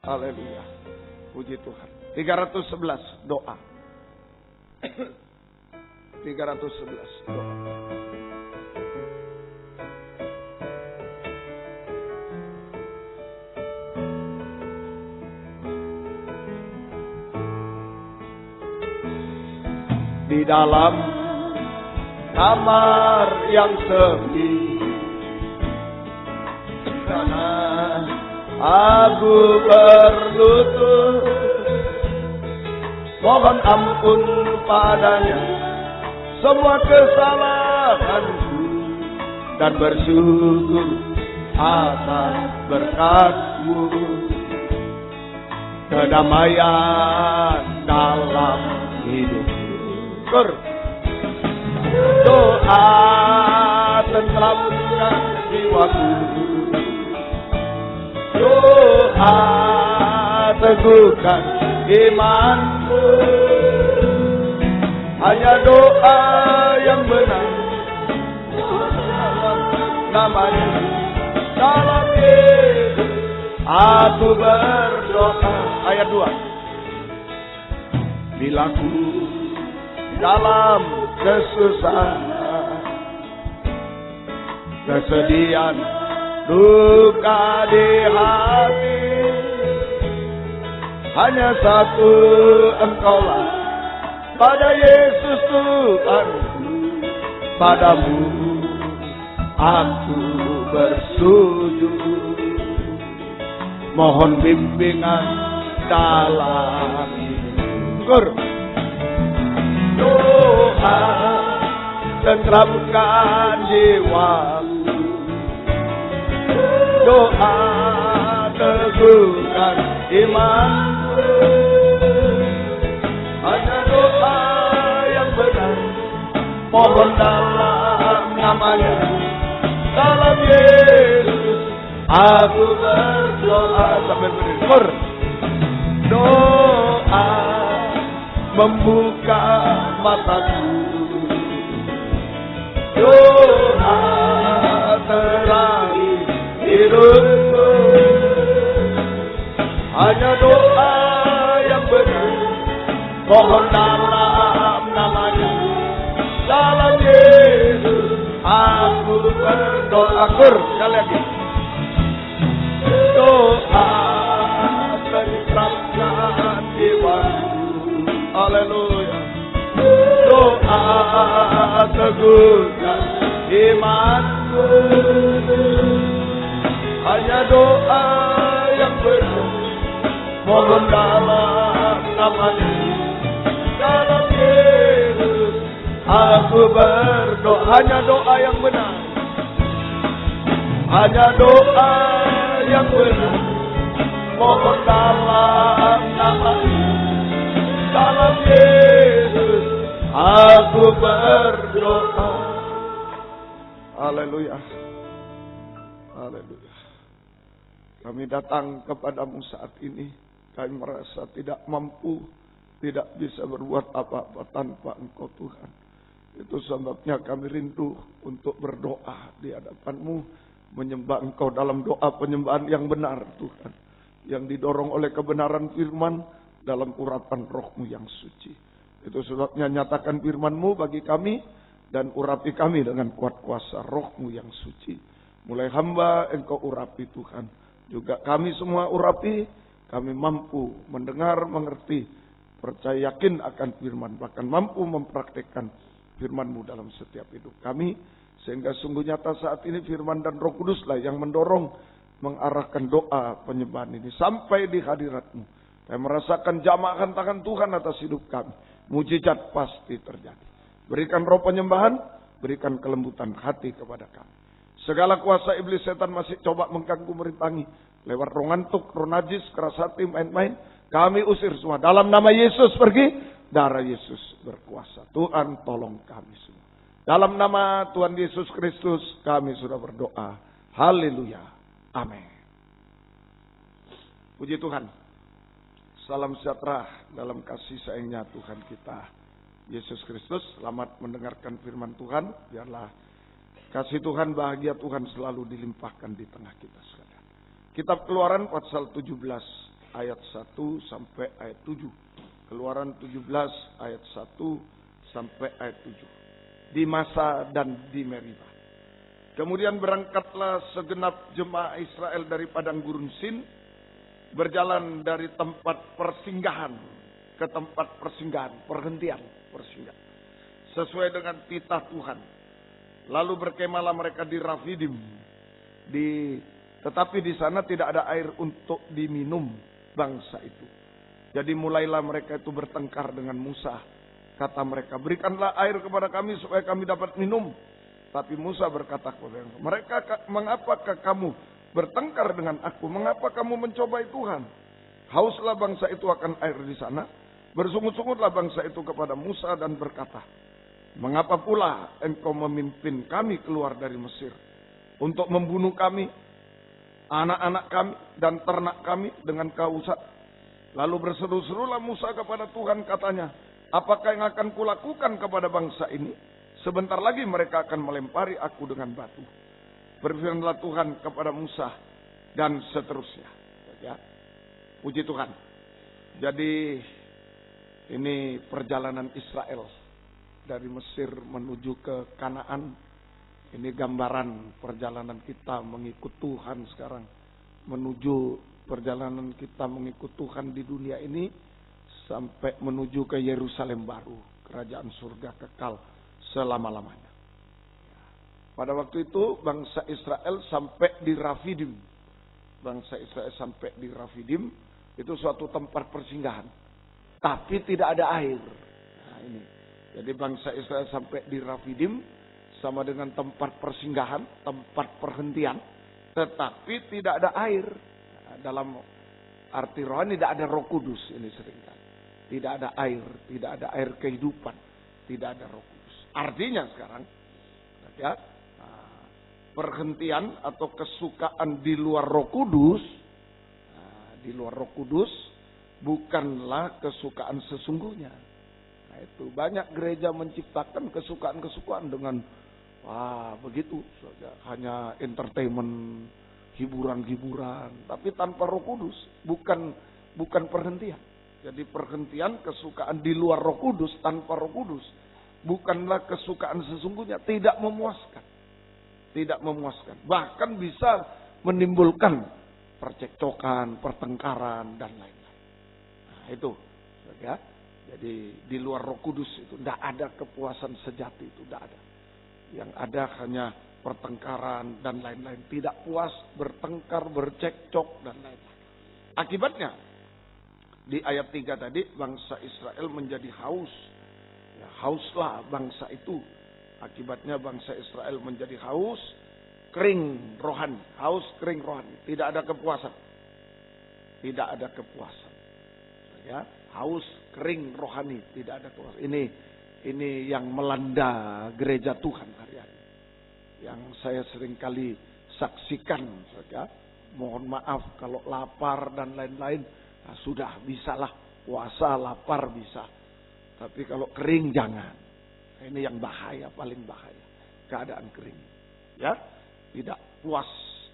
Haleluya. Puji Tuhan. 311 doa. 311 doa. Di dalam kamar yang sepi, karena aku berlutut mohon ampun padanya semua kesalahanku dan bersyukur atas berkat-Mu, kedamaian dalam hidupku. Doa tentramkan jiwaku, doa teguhkan imanku, hanya doa yang benar namanya dalam Yesus aku berdoa. Ayat 2. Bila ku dalam kesusahan, kesedihan, duka di hati, hanya satu Engkaulah, pada Yesus Tuhanku, padamu aku bersujud, mohon bimbingan dalam hidup. Doa tentramkan jiwaku, doa teguhkan imanku, hanya doa yang benar mohon dalam namanya, dalam Yesus aku berdoa. Sampai berdiri. Doa membuka mataku, doa terangi hidupku, hanya doa yang benar mohon dalam namanya, dalam Yesus aku berdoa. Sekali lagi. Doa tentramkan jiwaku, haleluya. Doa teguhkan imanku, hanya doa yang benar mohon dalam namanya, dalam Yesus aku berdoa. Hanya doa yang benar, hanya doa yang benar mohon dalam namanya, dalam Yesus aku berdoa. Haleluya. Haleluya. Kami datang kepadamu saat ini. Kami merasa tidak mampu, tidak bisa berbuat apa-apa tanpa Engkau Tuhan. Itu sebabnya kami rindu untuk berdoa di hadapan-Mu, menyembah Engkau dalam doa penyembahan yang benar Tuhan, yang didorong oleh kebenaran firman dalam urapan Roh-Mu yang suci. Itu sebabnya nyatakan firman-Mu bagi kami dan urapi kami dengan kuat kuasa Roh-Mu yang suci. Mulai hamba Engkau urapi Tuhan, juga kami semua urapi. Kami mampu mendengar, mengerti, percaya yakin akan firman, bahkan mampu mempraktekkan firman-Mu dalam setiap hidup kami, sehingga sungguh nyata saat ini firman dan Roh Kuduslah yang mendorong, mengarahkan doa penyembahan ini sampai di hadirat-Mu. Kami merasakan jamahan tangan Tuhan atas hidup kami. Mujizat pasti terjadi. Berikan roh penyembahan, berikan kelembutan hati kepada kami. Segala kuasa iblis setan masih coba mengganggu, merintangi. Lewat roh ngantuk, roh najis, keras hati, main-main. Kami usir semua. Dalam nama Yesus pergi. Darah Yesus berkuasa. Tuhan tolong kami semua. Dalam nama Tuhan Yesus Kristus kami sudah berdoa. Haleluya. Amin. Puji Tuhan. Salam sejahtera dalam kasih sayangnya Tuhan kita Yesus Kristus. Selamat mendengarkan firman Tuhan. Biarlah kasih Tuhan, bahagia Tuhan selalu dilimpahkan di tengah kita sekalian. Kitab Keluaran pasal 17 ayat 1 sampai ayat 7. Keluaran 17 ayat 1 sampai ayat 7. Di Masa dan di Meribah. Kemudian berangkatlah segenap jemaah Israel dari padang gurun Sin, berjalan dari tempat persinggahan ke tempat persinggahan, perhentian persinggahan, sesuai dengan titah Tuhan. Lalu berkemahlah mereka di Rafidim. Tetapi di sana tidak ada air untuk diminum bangsa itu. Jadi mulailah mereka itu bertengkar dengan Musa. Kata mereka, berikanlah air kepada kami supaya kami dapat minum. Tapi Musa berkata kepada mereka, mengapakah kamu bertengkar dengan aku? Mengapa kamu mencobai Tuhan? Hauslah bangsa itu akan air di sana. Bersungut-sungutlah bangsa itu kepada Musa dan berkata, mengapa pula engkau memimpin kami keluar dari Mesir untuk membunuh kami, anak-anak kami dan ternak kami dengan kausa? Lalu berseru-serulah Musa kepada Tuhan, katanya, apakah yang akan kulakukan kepada bangsa ini? Sebentar lagi mereka akan melempari aku dengan batu. Berfirmanlah Tuhan kepada Musa dan seterusnya. Ya. Puji Tuhan. Jadi ini perjalanan Israel dari Mesir menuju ke Kanaan. Ini gambaran perjalanan kita mengikut Tuhan sekarang. Menuju perjalanan kita mengikut Tuhan di dunia ini sampai menuju ke Yerusalem baru, kerajaan surga kekal selama-lamanya. Pada waktu itu bangsa Israel sampai di Rafidim. Bangsa Israel sampai di Rafidim itu suatu tempat persinggahan, tapi tidak ada air. Nah, ini. Jadi bangsa Israel sampai di Rafidim sama dengan tempat persinggahan, tempat perhentian, tetapi tidak ada air. Nah, dalam arti rohani tidak ada Roh Kudus ini seringkali. Tidak ada air kehidupan, tidak ada Roh Kudus. Artinya sekarang, ya, perhentian atau kesukaan di luar Roh Kudus, di luar Roh Kudus bukanlah kesukaan sesungguhnya. Nah, itu banyak gereja menciptakan kesukaan-kesukaan dengan begitu saja, hanya entertainment, hiburan-hiburan, tapi tanpa Roh Kudus, bukan perhentian. Jadi perhentian kesukaan di luar Roh Kudus tanpa Roh Kudus bukanlah kesukaan sesungguhnya, tidak memuaskan. Tidak memuaskan. Bahkan bisa menimbulkan percekcokan, pertengkaran, dan lain-lain. Nah, itu. Ya. Jadi di luar Roh Kudus itu tidak ada kepuasan sejati, itu tidak ada. Yang ada hanya pertengkaran dan lain-lain. Tidak puas, bertengkar, bercekcok, dan lain-lain. Akibatnya, di ayat 3 tadi, bangsa Israel menjadi haus. Ya, hauslah bangsa itu. Akibatnya bangsa Israel menjadi haus, kering rohani. Haus, kering rohani. Tidak ada kepuasan. Tidak ada kepuasan. Ya, haus, kering rohani. Tidak ada kepuasan. Ini yang melanda gereja Tuhan hari-hari. Yang saya seringkali saksikan. Ya. Mohon maaf kalau lapar dan lain-lain. Nah, sudah bisalah puasa, lapar bisa. Tapi kalau kering jangan. Ini yang bahaya, paling bahaya. Keadaan kering. Ya, tidak puas,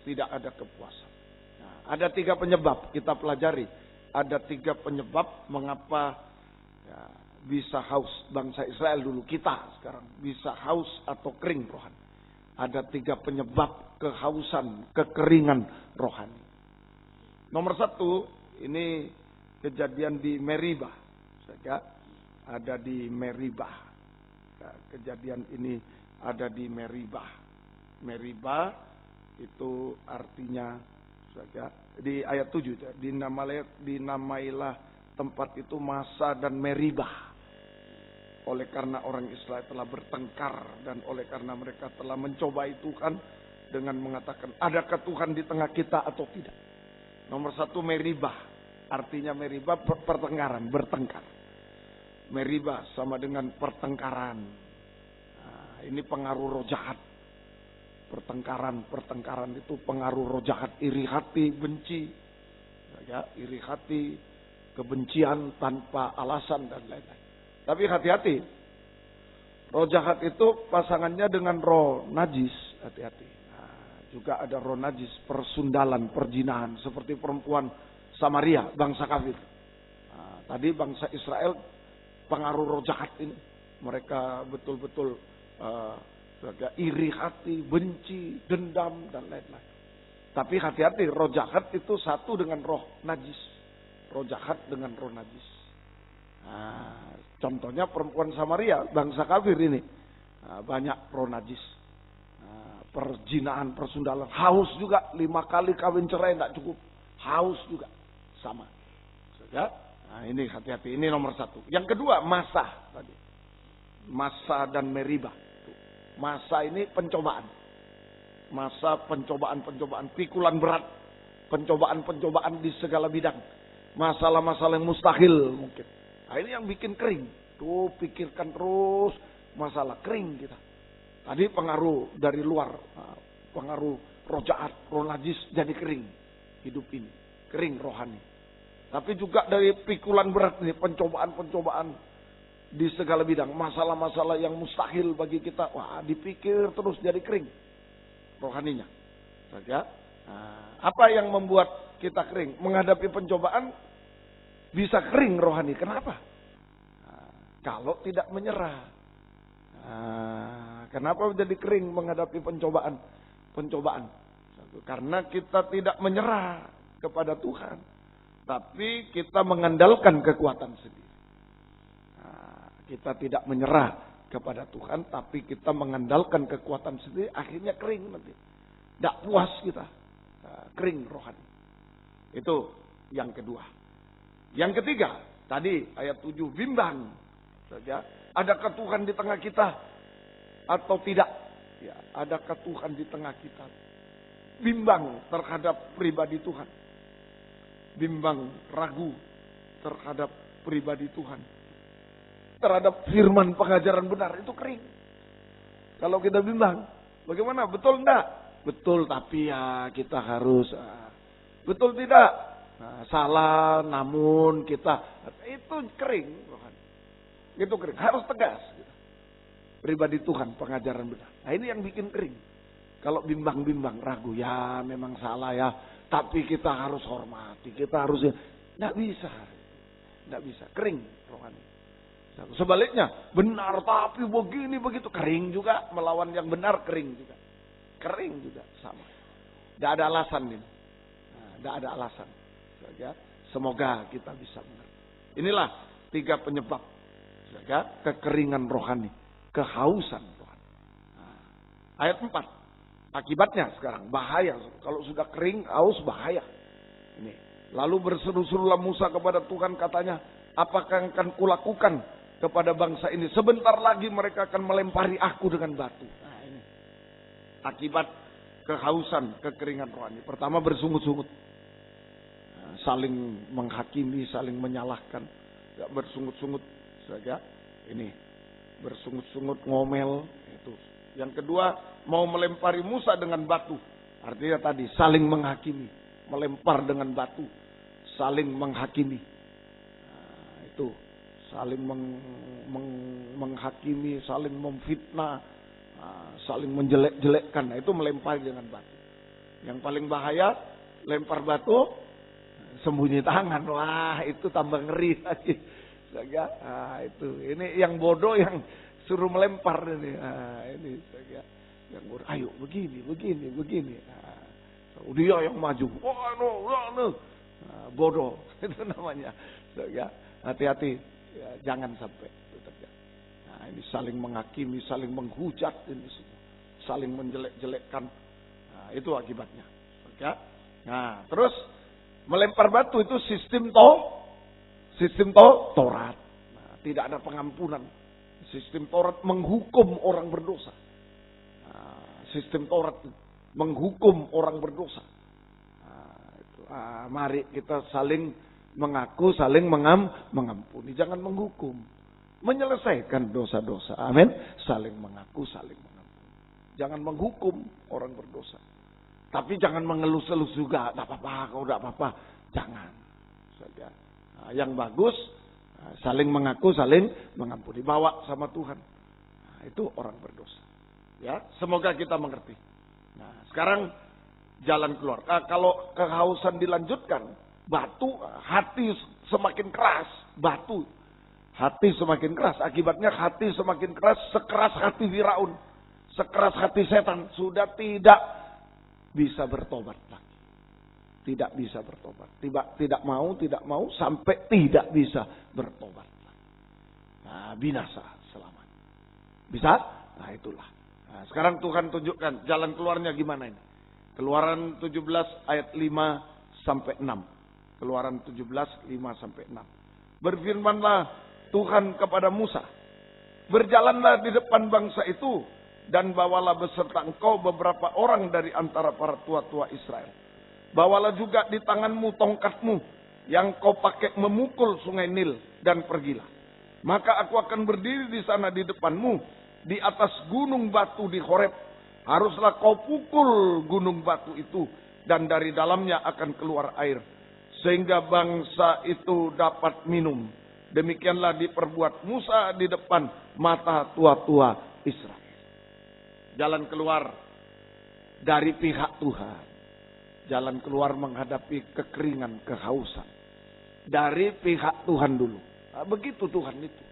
tidak ada kepuasan. Nah, ada 3 penyebab kita pelajari. Ada 3 penyebab mengapa ya, bisa haus bangsa Israel dulu. Kita sekarang bisa haus atau kering rohani. Ada 3 penyebab kehausan, kekeringan rohani. Nomor 1, ini kejadian di Meribah. Ya, ada di Meribah. Nah, kejadian ini ada di Meribah. Meribah itu artinya saja di ayat 7 dinamailah tempat itu Masa dan Meribah. Oleh karena orang Israel telah bertengkar dan oleh karena mereka telah mencobai Tuhan dengan mengatakan, adakah Tuhan di tengah kita atau tidak? Nomor 1 Meribah. Artinya Meribah pertengkaran, bertengkar. Meribah sama dengan pertengkaran. Nah, ini pengaruh roh jahat. Pertengkaran itu pengaruh roh jahat, iri hati, benci. Ya, iri hati, kebencian tanpa alasan dan lain-lain. Tapi hati-hati. Roh jahat itu pasangannya dengan roh najis, hati-hati. Nah, juga ada roh najis, persundalan, perzinahan, seperti perempuan Samaria, bangsa kafir. Nah, tadi bangsa Israel pengaruh roh jahat ini. Mereka betul-betul iri hati, benci, dendam, dan lain-lain. Tapi hati-hati, roh jahat itu satu dengan roh najis. Roh jahat dengan roh najis. Nah, contohnya perempuan Samaria, bangsa kafir ini. Nah, banyak roh najis. Nah, perjinaan, persundalan. Haus juga, 5 kali kawin cerai tidak cukup. Haus juga, sama. Ya? Nah, ini hati-hati, ini nomor 1. Yang kedua, masa tadi. Masa dan Meribah. Masa ini pencobaan. Masa pencobaan-pencobaan, pikulan berat. Pencobaan-pencobaan di segala bidang. Masalah-masalah yang mustahil mungkin. Nah, ini yang bikin kering. Tuh pikirkan terus masalah kering kita. Tadi pengaruh dari luar. Pengaruh roh jahat, roh najis jadi kering. Hidup ini. Kering rohani. Tapi juga dari pikulan berat ini. Pencobaan-pencobaan di segala bidang. Masalah-masalah yang mustahil bagi kita. Wah, dipikir terus jadi kering. Rohaninya. Saja. Nah, apa yang membuat kita kering? Menghadapi pencobaan bisa kering rohani. Kenapa? Nah, kalau tidak menyerah. Nah, kenapa jadi kering menghadapi pencobaan? Karena kita tidak menyerah kepada Tuhan. Tapi kita mengandalkan kekuatan sendiri. Nah, kita tidak menyerah kepada Tuhan. Tapi kita mengandalkan kekuatan sendiri. Akhirnya kering nanti. Tidak puas kita. Nah, kering rohani. Itu yang kedua. Yang ketiga, tadi ayat 7, bimbang. Saja, adakah Tuhan di tengah kita atau tidak? Ya, adakah Tuhan di tengah kita? Bimbang terhadap pribadi Tuhan. Bimbang, ragu terhadap pribadi Tuhan. Terhadap firman pengajaran benar, itu kering. Kalau kita bimbang, bagaimana? Betul enggak? Betul, tapi ya kita harus. Betul tidak? Nah, salah, namun kita. Itu kering. Itu kering. Harus tegas. Pribadi Tuhan, pengajaran benar. Nah, ini yang bikin kering. Kalau bimbang-bimbang, ragu. Ya memang salah ya. Tapi kita harus hormati. Kita harus. Nggak bisa. Nggak bisa. Kering rohani. Sebaliknya, benar tapi begini begitu. Kering juga. Melawan yang benar, kering juga. Kering juga. Sama. Nggak ada alasan ini. Nggak ada alasan. Ya, semoga kita bisa mengerti. Inilah 3 penyebab ya, kekeringan rohani, kehausan rohani. Nah, ayat 4. Akibatnya sekarang bahaya. Kalau sudah kering, haus bahaya. Ini. Lalu berseru-serulah Musa kepada Tuhan, katanya, apakah yang akan kulakukan kepada bangsa ini? Sebentar lagi mereka akan melempari aku dengan batu. Nah, ini. Akibat kehausan, kekeringan rohani. Pertama, bersungut-sungut. Saling menghakimi, saling menyalahkan, gak bersungut-sungut saja. Ini bersungut-sungut, ngomel. Itu. Yang kedua, mau melempari Musa dengan batu. Artinya tadi saling menghakimi, melempar dengan batu, saling menghakimi. Nah, itu saling menghakimi, saling memfitnah, saling menjelek-jelekkan. Nah, itu melempari dengan batu. Yang paling bahaya, lempar batu. Sembunyi tangan, wah itu tambah ngeri lagi. Nah, itu, ini yang bodoh yang suruh melempar ini. Nah, ini yang bodoh. Ayo begini. Nah, dia yang maju. Nah, bodoh itu namanya. Hati-hati, ya, jangan sampai itu terjadi. Nah, ini saling menghakimi, saling menghujat ini semua, saling menjelek-jelekkan. Nah, itu akibatnya. Nah, terus. Melempar batu itu sistem Taurat. Nah, tidak ada pengampunan. Sistem Taurat menghukum orang berdosa. Nah, sistem Taurat menghukum orang berdosa. Nah, itu. Mari kita saling mengaku, saling mengampuni. Jangan menghukum. Menyelesaikan dosa-dosa. Amin. Saling mengaku, saling mengampuni. Jangan menghukum orang berdosa. Tapi jangan mengelus-elus juga. Tidak apa-apa, kalau tidak apa-apa. Jangan. Saja. Nah, yang bagus, saling mengaku, saling mengampuni. Bawa sama Tuhan. Nah, itu orang berdosa. Ya, semoga kita mengerti. Nah, sekarang jalan keluar. Kalau kehausan dilanjutkan, Batu, hati semakin keras. Batu, hati semakin keras. Akibatnya hati semakin keras, sekeras hati Firaun. Sekeras hati setan. Sudah tidak bisa bertobat lagi. Tidak bisa bertobat. Tidak mau sampai tidak bisa bertobat. Nah, binasa selamat. Bisa? Nah, itulah. Nah, sekarang Tuhan tunjukkan jalan keluarnya gimana ini. Keluaran 17 ayat 5 sampai 6. Keluaran 17 5 sampai 6. Berfirmanlah Tuhan kepada Musa, berjalanlah di depan bangsa itu dan bawalah beserta engkau beberapa orang dari antara para tua-tua Israel. Bawalah juga di tanganmu tongkatmu yang kau pakai memukul sungai Nil dan pergilah. Maka aku akan berdiri di sana di depanmu di atas gunung batu di Horeb. Haruslah kau pukul gunung batu itu dan dari dalamnya akan keluar air sehingga bangsa itu dapat minum. Demikianlah diperbuat Musa di depan mata tua-tua Israel. Jalan keluar dari pihak Tuhan. Jalan keluar menghadapi kekeringan, kehausan. Dari pihak Tuhan dulu. Nah, begitu Tuhan itu.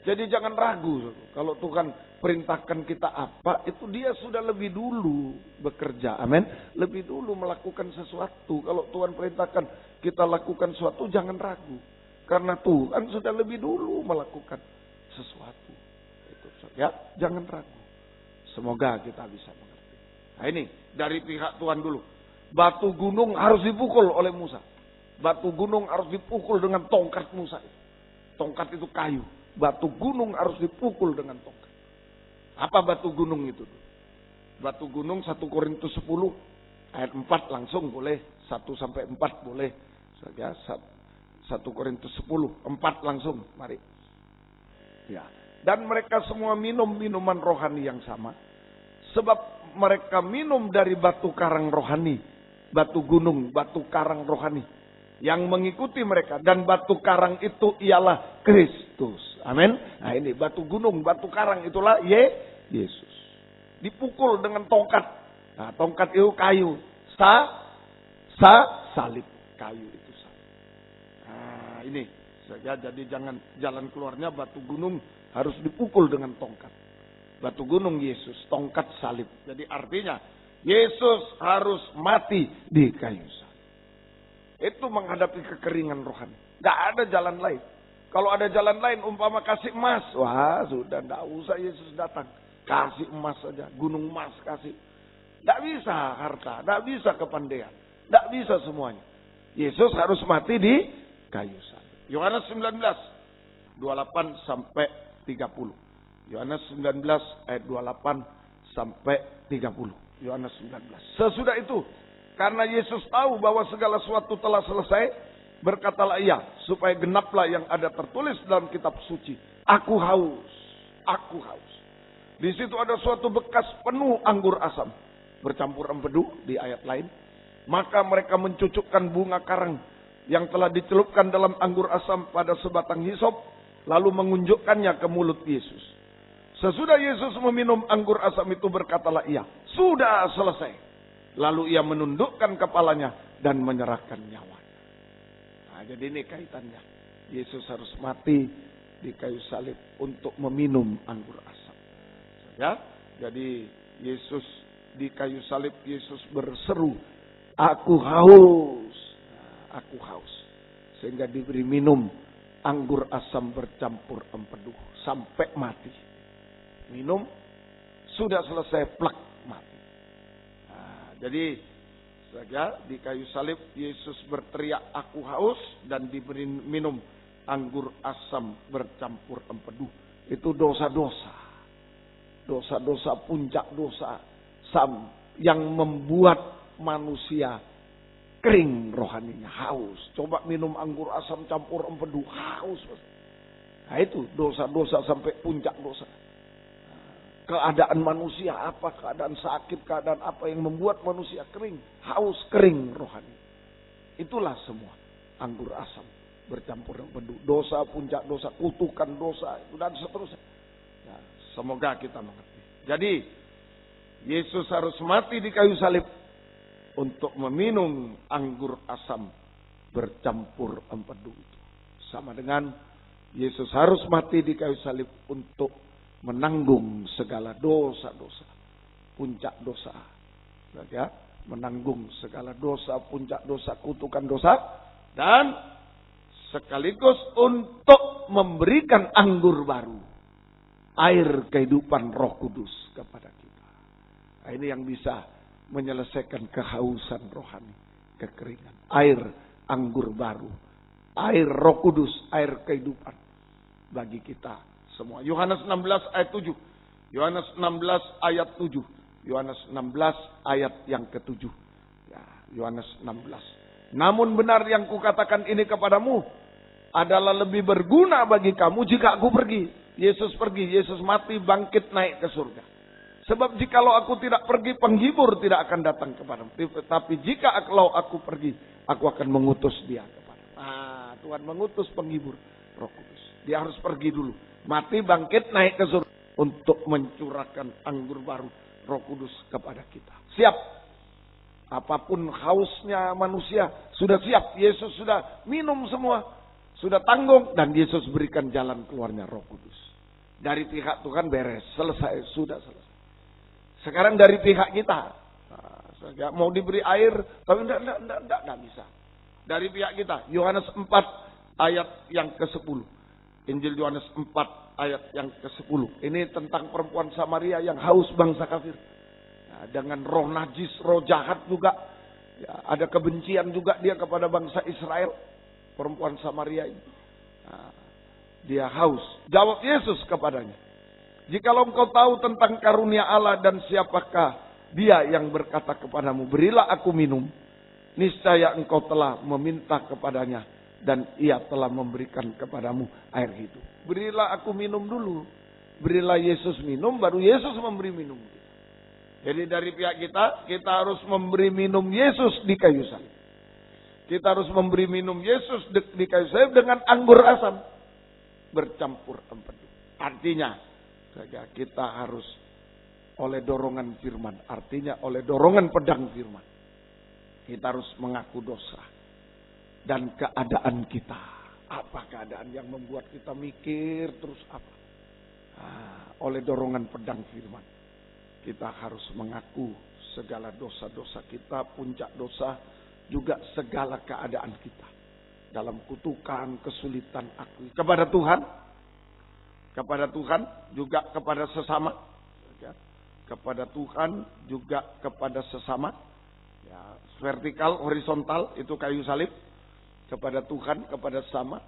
Jadi jangan ragu. Kalau Tuhan perintahkan kita apa, itu dia sudah lebih dulu bekerja. Amin. Lebih dulu melakukan sesuatu. Kalau Tuhan perintahkan kita lakukan sesuatu, jangan ragu. Karena Tuhan sudah lebih dulu melakukan sesuatu. Itu, ya, jangan ragu. Semoga kita bisa mengerti. Nah ini, dari pihak Tuhan dulu. Batu gunung harus dipukul oleh Musa. Batu gunung harus dipukul dengan tongkat Musa. Tongkat itu kayu. Batu gunung harus dipukul dengan tongkat. Apa batu gunung itu? Batu gunung 1 Korintus 10 ayat 4 langsung boleh. 1 sampai 4 boleh. Ya, 1 Korintus 10 4 langsung. Mari. Ya. Dan mereka semua minum minuman rohani yang sama. Sebab mereka minum dari batu karang rohani. Batu gunung, batu karang rohani. Yang mengikuti mereka. Dan batu karang itu ialah Kristus. Amin. Nah ini batu gunung, batu karang itulah Yesus. Dipukul dengan tongkat. Nah tongkat itu kayu. Salib. Kayu itu salib. Nah ini. Jadi jangan jalan keluarnya batu gunung harus dipukul dengan tongkat. Batu gunung Yesus, tongkat salib. Jadi artinya Yesus harus mati di kayu salib. Itu menghadapi kekeringan rohani. Gak ada jalan lain. Kalau ada jalan lain umpama kasih emas. Wah sudah gak usah Yesus datang. Kasih emas saja. Gunung emas kasih. Gak bisa harta. Gak bisa kepandaian. Gak bisa semuanya. Yesus harus mati di kayu salib. Yohanes 19. 28 sampai 30. Yohanes 19 ayat 28 sampai 30. Yohanes 19. Sesudah itu, karena Yesus tahu bahwa segala sesuatu telah selesai, berkatalah ia, supaya genaplah yang ada tertulis dalam kitab suci. Aku haus, aku haus. Di situ ada suatu bekas penuh anggur asam, bercampur empedu di ayat lain. Maka mereka mencucukkan bunga karang yang telah dicelupkan dalam anggur asam pada sebatang hisop, lalu mengunjukkannya ke mulut Yesus. Sesudah Yesus meminum anggur asam itu berkatalah ia, sudah selesai. Lalu ia menundukkan kepalanya dan menyerahkan nyawanya. Nah jadi ini kaitannya. Yesus harus mati di kayu salib untuk meminum anggur asam. Ya, jadi Yesus di kayu salib, Yesus berseru, aku haus. Nah, aku haus. Sehingga diberi minum anggur asam bercampur empedu sampai mati. Minum, sudah selesai, plak, mati. Nah, jadi saja di kayu salib Yesus berteriak aku haus dan diberi minum anggur asam bercampur empedu. Itu dosa-dosa. Dosa-dosa, puncak dosa yang membuat manusia kering rohaninya, haus. Coba minum anggur asam campur empedu, haus. Nah itu dosa-dosa sampai puncak dosa. Keadaan manusia apa, keadaan sakit, keadaan apa yang membuat manusia kering, haus, kering rohani. Itulah semua anggur asam bercampur empedu, dosa, puncak dosa, kutukan dosa, dan seterusnya. Ya, semoga kita mengerti. Jadi Yesus harus mati di kayu salib untuk meminum anggur asam bercampur empedu itu. Sama dengan Yesus harus mati di kayu salib untuk menanggung segala dosa-dosa. Puncak dosa. Ya, menanggung segala dosa, puncak dosa, kutukan dosa. Dan sekaligus untuk memberikan anggur baru. Air kehidupan Roh Kudus kepada kita. Nah, ini yang bisa menyelesaikan kehausan rohani, kekeringan. Air anggur baru. Air Roh Kudus, air kehidupan bagi kita semua. Yohanes 16 ayat 7. Yohanes 16 ayat 7. Yohanes 16 ayat yang ke-7. Ya, Yohanes 16. Namun benar yang kukatakan ini kepadamu adalah lebih berguna bagi kamu jika aku pergi. Yesus pergi, Yesus mati, bangkit, naik ke surga. Sebab jikalau aku tidak pergi, penghibur tidak akan datang kepadamu. Tapi jika aku pergi, aku akan mengutus dia kepadamu. Nah, Tuhan mengutus penghibur, Roh Kudus. Dia harus pergi dulu. Mati, bangkit, naik ke surga. Untuk mencurahkan anggur baru, Roh Kudus kepada kita. Siap. Apapun hausnya manusia, sudah siap. Yesus sudah minum semua. Sudah tanggung. Dan Yesus berikan jalan keluarnya Roh Kudus. Dari pihak Tuhan beres. Selesai. Sudah selesai. Sekarang dari pihak kita. Nah, mau diberi air. Tapi tidak bisa. Dari pihak kita. Yohanes 4 ayat yang ke-10. Injil Yohanes 4 ayat yang ke-10. Ini tentang perempuan Samaria yang haus bangsa kafir. Nah, dengan roh najis, roh jahat juga. Ya, ada kebencian juga dia kepada bangsa Israel. Perempuan Samaria ini. Nah, dia haus. Jawab Yesus kepadanya. Jikalau engkau tahu tentang karunia Allah dan siapakah dia yang berkata kepadamu, berilah aku minum. Niscaya engkau telah meminta kepadanya. Dan ia telah memberikan kepadamu air hidup. Berilah aku minum dulu. Berilah Yesus minum, baru Yesus memberi minum. Jadi dari pihak kita harus memberi minum Yesus di kayu salib. Kita harus memberi minum Yesus di kayu salib dengan anggur asam. Bercampur empedu. Artinya, kita harus oleh dorongan firman. Artinya oleh dorongan pedang firman. Kita harus mengaku dosa. Dan keadaan kita. Apa keadaan yang membuat kita mikir terus apa? Oleh dorongan pedang firman. Kita harus mengaku segala dosa-dosa kita, puncak dosa, juga segala keadaan kita. Dalam kutukan, kesulitan akui. Kepada Tuhan, juga kepada sesama. Kepada Tuhan, juga kepada sesama. Ya, vertikal, horizontal, itu kayu salib. Kepada Tuhan, kepada sesama,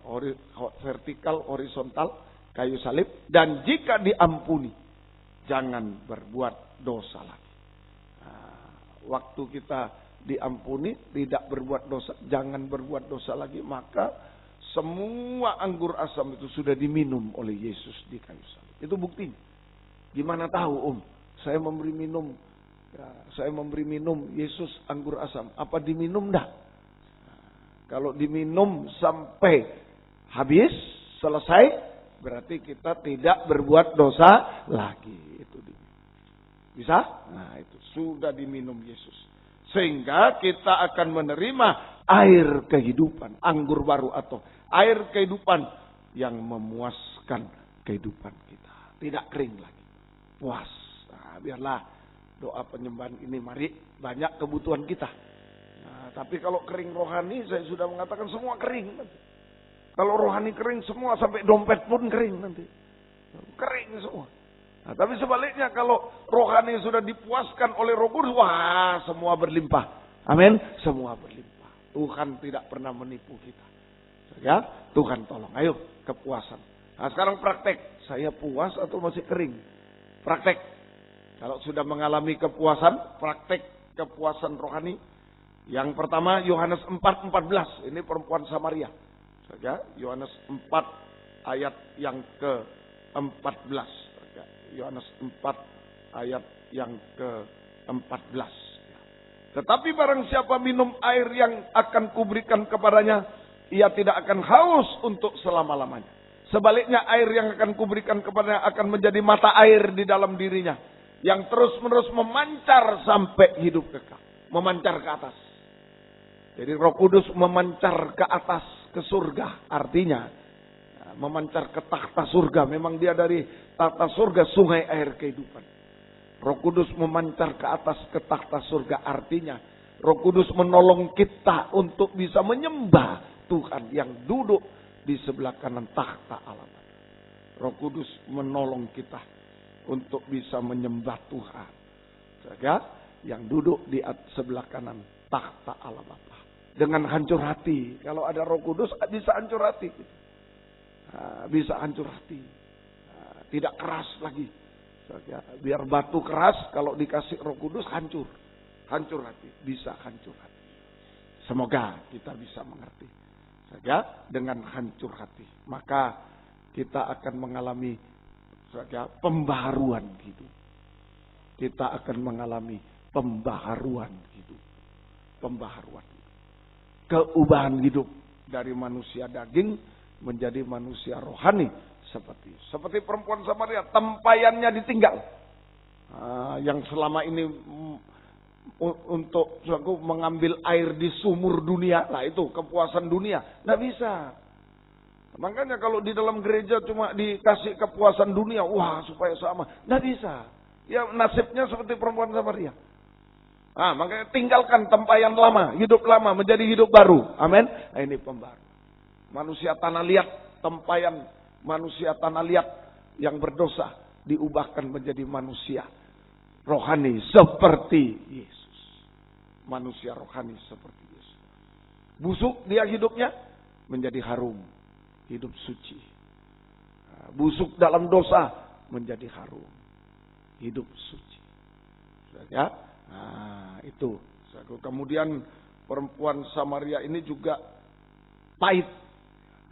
vertikal, horizontal, kayu salib. Dan jika diampuni, jangan berbuat dosa lagi. Nah, waktu kita diampuni, tidak berbuat dosa, jangan berbuat dosa lagi, maka semua anggur asam itu sudah diminum oleh Yesus di kayu salib. Itu buktinya. Gimana tahu, Saya memberi minum, saya memberi minum Yesus anggur asam. Apa diminum dah? Kalau diminum sampai habis, selesai, berarti kita tidak berbuat dosa lagi. Itu bisa? Nah, itu sudah diminum Yesus. Sehingga kita akan menerima air kehidupan, anggur baru atau air kehidupan yang memuaskan kehidupan kita. Tidak kering lagi. Puas. Nah, biarlah doa penyembahan ini mari banyak kebutuhan kita. Nah, tapi kalau kering rohani, saya sudah mengatakan semua kering nanti. Kalau rohani kering semua, sampai dompet pun kering nanti. Kering semua. Nah, tapi sebaliknya kalau rohani sudah dipuaskan oleh Roh Kudus, wah semua berlimpah. Amin. Semua berlimpah. Tuhan tidak pernah menipu kita. Ya, Tuhan tolong. Ayo kepuasan. Nah, sekarang praktek. Saya puas atau masih kering? Praktek. Kalau sudah mengalami kepuasan, praktek kepuasan rohani. Yang pertama Yohanes 4:14. Ini perempuan Samaria. Ya, Yohanes 4 ayat yang ke-14. Yohanes 4 ayat yang ke-14. Tetapi barang siapa minum air yang akan kuberikan kepadanya, ia tidak akan haus untuk selama-lamanya. Sebaliknya air yang akan kuberikan kepadanya akan menjadi mata air di dalam dirinya, yang terus-menerus memancar sampai hidup kekal. Memancar ke atas. Jadi Roh Kudus memancar ke atas, ke surga. Artinya, memancar ke takhta surga. Memang dia dari takhta surga, sungai air kehidupan. Roh Kudus memancar ke atas, ke takhta surga. Artinya, Roh Kudus menolong kita untuk bisa menyembah Tuhan yang duduk di sebelah kanan takhta Allah. Roh Kudus menolong kita untuk bisa menyembah Tuhan. Saja yang duduk di sebelah kanan takhta Allah Bapa. Dengan hancur hati. Kalau ada Roh Kudus bisa hancur hati. Bisa hancur hati. Tidak keras lagi. Biar batu keras kalau dikasih Roh Kudus hancur. Hancur hati. Bisa hancur hati. Semoga kita bisa mengerti. Saja dengan hancur hati. Maka kita akan mengalami pembaharuan hidup. Kita akan mengalami pembaharuan hidup. Pembaharuan hidup. Keubahan hidup dari manusia daging menjadi manusia rohani seperti perempuan Samaria, tempayannya ditinggal. Yang selama ini untuk mengambil air di sumur dunia, nah itu kepuasan dunia, nggak bisa. Makanya kalau di dalam gereja cuma dikasih kepuasan dunia, wah supaya sama, nggak bisa. Ya nasibnya seperti perempuan Samaria. Makanya tinggalkan tempayan lama, hidup lama menjadi hidup baru. Amin. Nah, ini pembaru. Manusia tanah liat, tempayan manusia tanah liat yang berdosa diubahkan menjadi manusia rohani seperti Yesus. Manusia rohani seperti Yesus. Busuk dia hidupnya menjadi harum, hidup suci. Busuk dalam dosa menjadi harum, hidup suci. Ya. Itu. Kemudian perempuan Samaria ini juga pahit.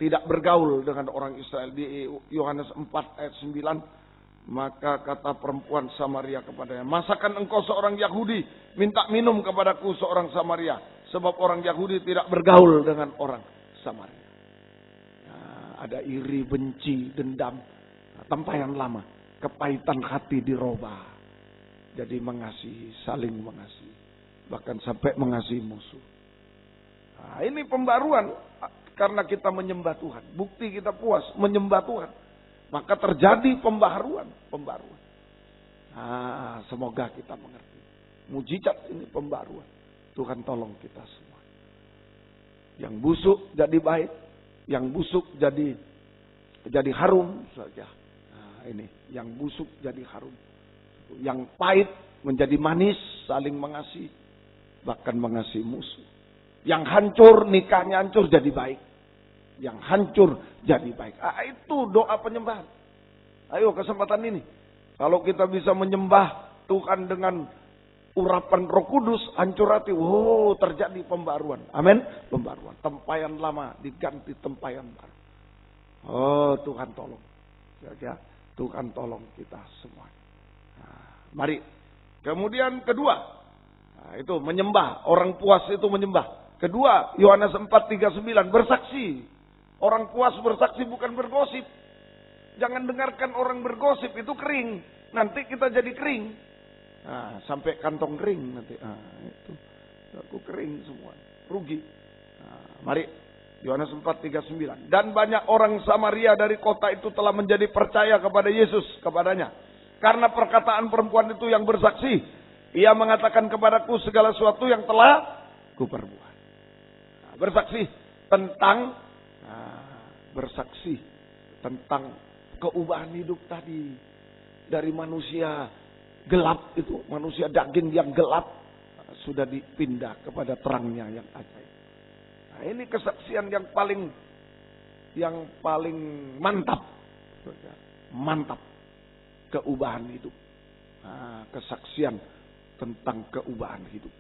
Tidak bergaul dengan orang Israel. Di Yohanes 4 ayat 9. Maka kata perempuan Samaria kepadanya, masakan engkau seorang Yahudi minta minum kepadaku seorang Samaria. Sebab orang Yahudi tidak bergaul dengan orang Samaria. Ada iri, benci, dendam. Tempayan lama. Kepahitan hati dirubah. Jadi mengasihi, saling mengasihi. Bahkan sampai mengasihi musuh. Ini pembaruan. Karena kita menyembah Tuhan. Bukti kita puas menyembah Tuhan. Maka terjadi pembaharuan. Semoga kita mengerti. Mujizat ini pembaruan. Tuhan tolong kita semua. Yang busuk jadi baik. Yang busuk jadi harum saja. Ini yang busuk jadi harum. Yang pahit menjadi manis, saling mengasihi, bahkan mengasihi musuh. Yang hancur, nikahnya hancur jadi baik. Yang hancur jadi baik. Itu doa penyembahan. Ayo kesempatan ini. Kalau kita bisa menyembah Tuhan dengan urapan Roh Kudus, hancur hati, terjadi pembaruan. Amin. Pembaruan. Tempayan lama diganti tempayan baru. Tuhan tolong. Ya, Tuhan tolong kita semua. Mari. Kemudian kedua. Itu menyembah. Orang puas itu menyembah. Kedua, Yohanes 4:39. Bersaksi. Orang puas bersaksi bukan bergosip. Jangan dengarkan orang bergosip. Itu kering. Nanti kita jadi kering. Sampai kantong kering nanti. Itu. Aku kering semua. Rugi. Mari. Yohanes 4:39. Dan banyak orang Samaria dari kota itu telah menjadi percaya kepada Yesus. Kepadanya. Karena perkataan perempuan itu yang bersaksi. Ia mengatakan kepadaku segala sesuatu yang telah kuperbuat. Bersaksi tentang keubahan hidup tadi. Dari manusia gelap itu. Manusia daging yang gelap. Sudah dipindah kepada terangnya yang ajaib. Ini kesaksian yang paling mantap. Mantap. Keubahan hidup. Kesaksian tentang keubahan hidup.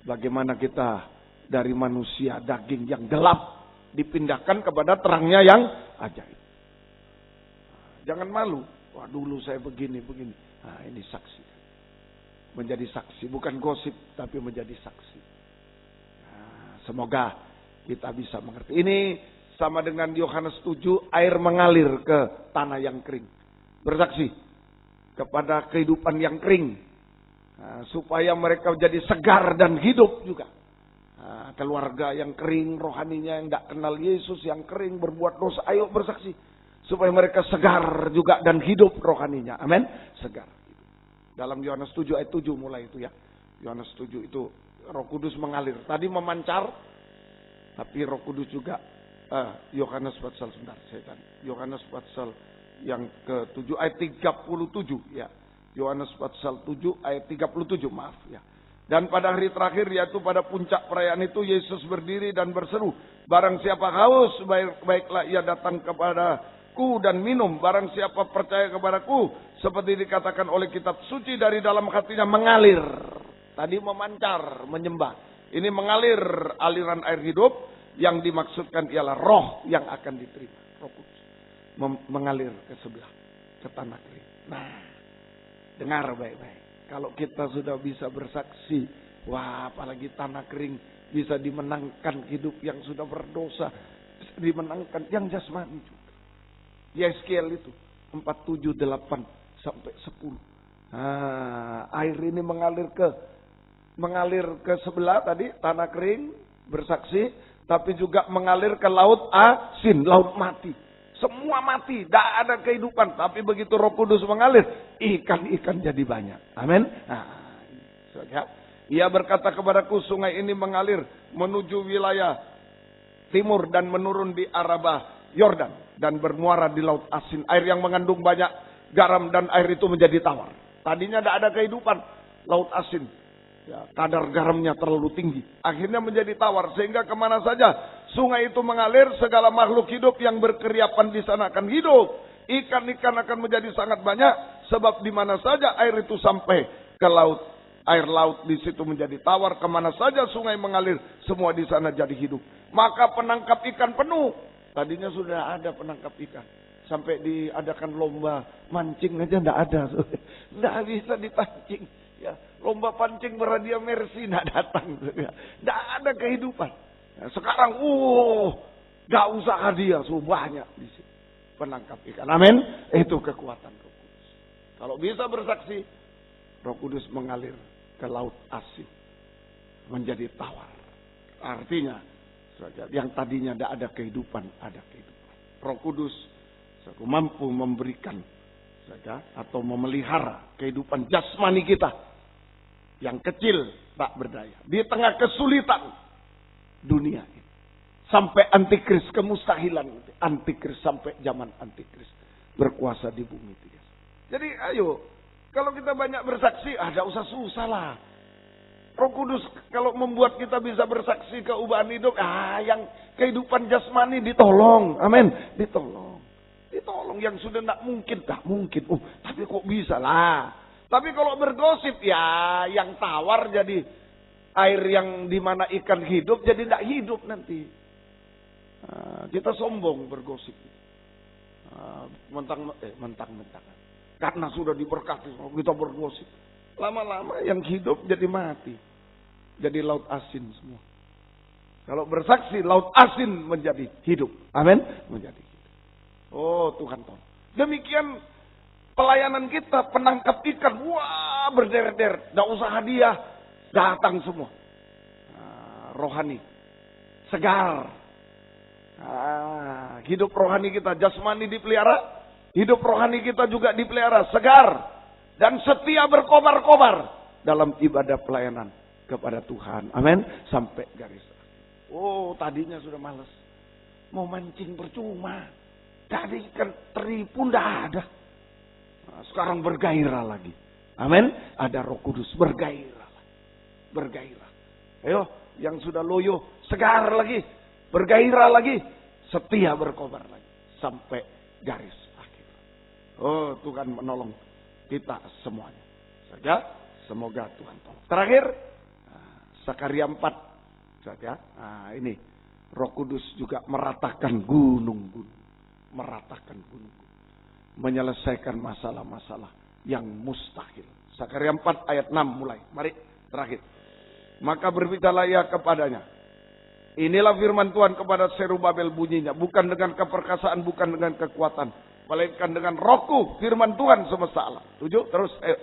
Bagaimana kita dari manusia daging yang gelap dipindahkan kepada terangnya yang ajaib. Jangan malu. Wah dulu saya begini. Ini saksi. Menjadi saksi. Bukan gosip tapi menjadi saksi. Semoga kita bisa mengerti. Ini sama dengan Yohanes 7. Air mengalir ke tanah yang kering. Bersaksi kepada kehidupan yang kering. Supaya mereka jadi segar dan hidup juga. Keluarga yang kering rohaninya, yang tidak kenal Yesus, yang kering berbuat dosa, ayo bersaksi. Supaya mereka segar juga dan hidup rohaninya. Amin. Segar. Dalam Yohanes 7 ayat 7 mulai itu ya. Yohanes 7 itu Roh Kudus mengalir. Tadi memancar, tapi Roh Kudus juga. Yohanes pasal sebentar, Yohanes pasal yang ke-7 ayat 37 ya. Yohanes pasal 7 ayat 37, maaf ya. Dan pada hari terakhir, yaitu pada puncak perayaan itu, Yesus berdiri dan berseru, barang siapa haus, baiklah ia datang kepadaku dan minum. Barang siapa percaya kepadaku, seperti dikatakan oleh kitab suci, dari dalam hatinya mengalir. Tadi memancar, menyembah. Ini mengalir aliran air hidup, yang dimaksudkan ialah roh yang akan diterima. Roh Kudus. Mengalir ke sebelah, ke tanah kering. Nah, dengar baik-baik. Kalau kita sudah bisa bersaksi, wah apalagi tanah kering bisa dimenangkan hidup yang sudah berdosa, bisa dimenangkan yang jasmani juga. Yeskiel itu 4:7-8 sampai 10. Air ini mengalir ke sebelah tadi tanah kering bersaksi, tapi juga mengalir ke laut asin, laut mati. Semua mati, tidak ada kehidupan. Tapi begitu Roh Kudus mengalir, ikan-ikan jadi banyak. Amin. Ia berkata kepadaku, sungai ini mengalir menuju wilayah timur dan menurun di Arabah Yordan dan bermuara di laut asin. Air yang mengandung banyak garam dan air itu menjadi tawar. Tadinya tidak ada kehidupan, laut asin. Ya, kadar garamnya terlalu tinggi. Akhirnya menjadi tawar. Sehingga kemana saja sungai itu mengalir, segala makhluk hidup yang berkeriapan di sana akan hidup. Ikan-ikan akan menjadi sangat banyak. Sebab di mana saja air itu sampai ke laut, air laut di situ menjadi tawar. Kemana saja sungai mengalir, semua di sana jadi hidup. Maka penangkap ikan penuh. Tadinya sudah ada penangkap ikan. Sampai diadakan lomba mancing aja tidak ada. Tidak bisa dipancing. Ya, lomba pancing berhadiah Mercy tidak datang. Tidak ada kehidupan. Nah, sekarang, gak usah hadiah, banyak di sini penangkap ikan. Amin. Itu kekuatan Roh Kudus. Kalau bisa bersaksi, Roh Kudus mengalir ke laut asin, menjadi tawar. Artinya, yang tadinya tidak ada kehidupan, ada kehidupan. Roh Kudus mampu memberikan atau memelihara kehidupan jasmani kita yang kecil tak berdaya di tengah kesulitan dunia ini sampai antikris, kemustahilan antikris, sampai zaman antikris berkuasa di bumi. Jadi ayo, kalau kita banyak bersaksi, tidak usah susah lah. Roh Kudus kalau membuat kita bisa bersaksi keubahan hidup, yang kehidupan jasmani ditolong. Amin. Ditolong yang sudah tidak mungkin. Tapi kok bisa lah. Tapi kalau bergosip, ya yang tawar jadi air yang dimana ikan hidup jadi tidak hidup nanti. Kita sombong bergosip. Mentang-mentang. Karena sudah diberkati, kita bergosip. Lama-lama yang hidup jadi mati. Jadi laut asin semua. Kalau bersaksi, laut asin menjadi hidup. Amin. Menjadi hidup. Oh Tuhan tolong. Demikian pelayanan kita, penangkap ikan. Wah berderet-deret. Tidak usah hadiah. Datang semua. Rohani. Segar. Hidup rohani kita, jasmani dipelihara. Hidup rohani kita juga dipelihara. Segar. Dan setia berkobar-kobar. Dalam ibadah pelayanan kepada Tuhan. Amin. Sampai garis. Oh tadinya sudah malas. Mau mancing percuma. Tadi ikan teri pun tidak ada. Sekarang bergairah lagi. Amin. Ada Roh Kudus bergairah. Bergairah. Ayo yang sudah loyo segar lagi. Bergairah lagi. Setia berkobar lagi. Sampai garis akhir. Oh Tuhan menolong kita semuanya. Saja semoga Tuhan tolong. Terakhir Sakaria 4 saja. Ini Roh Kudus juga meratakan gunung-gunung. Meratakan gunung-gunung. Menyelesaikan masalah-masalah yang mustahil. Sakaria 4 ayat 6 mulai. Mari terakhir. Maka berbicaralah ia kepadanya. Inilah firman Tuhan kepada Zerubabel bunyinya. Bukan dengan keperkasaan, bukan dengan kekuatan. Melainkan dengan rohku, firman Tuhan semesta alam. 7, terus ayo.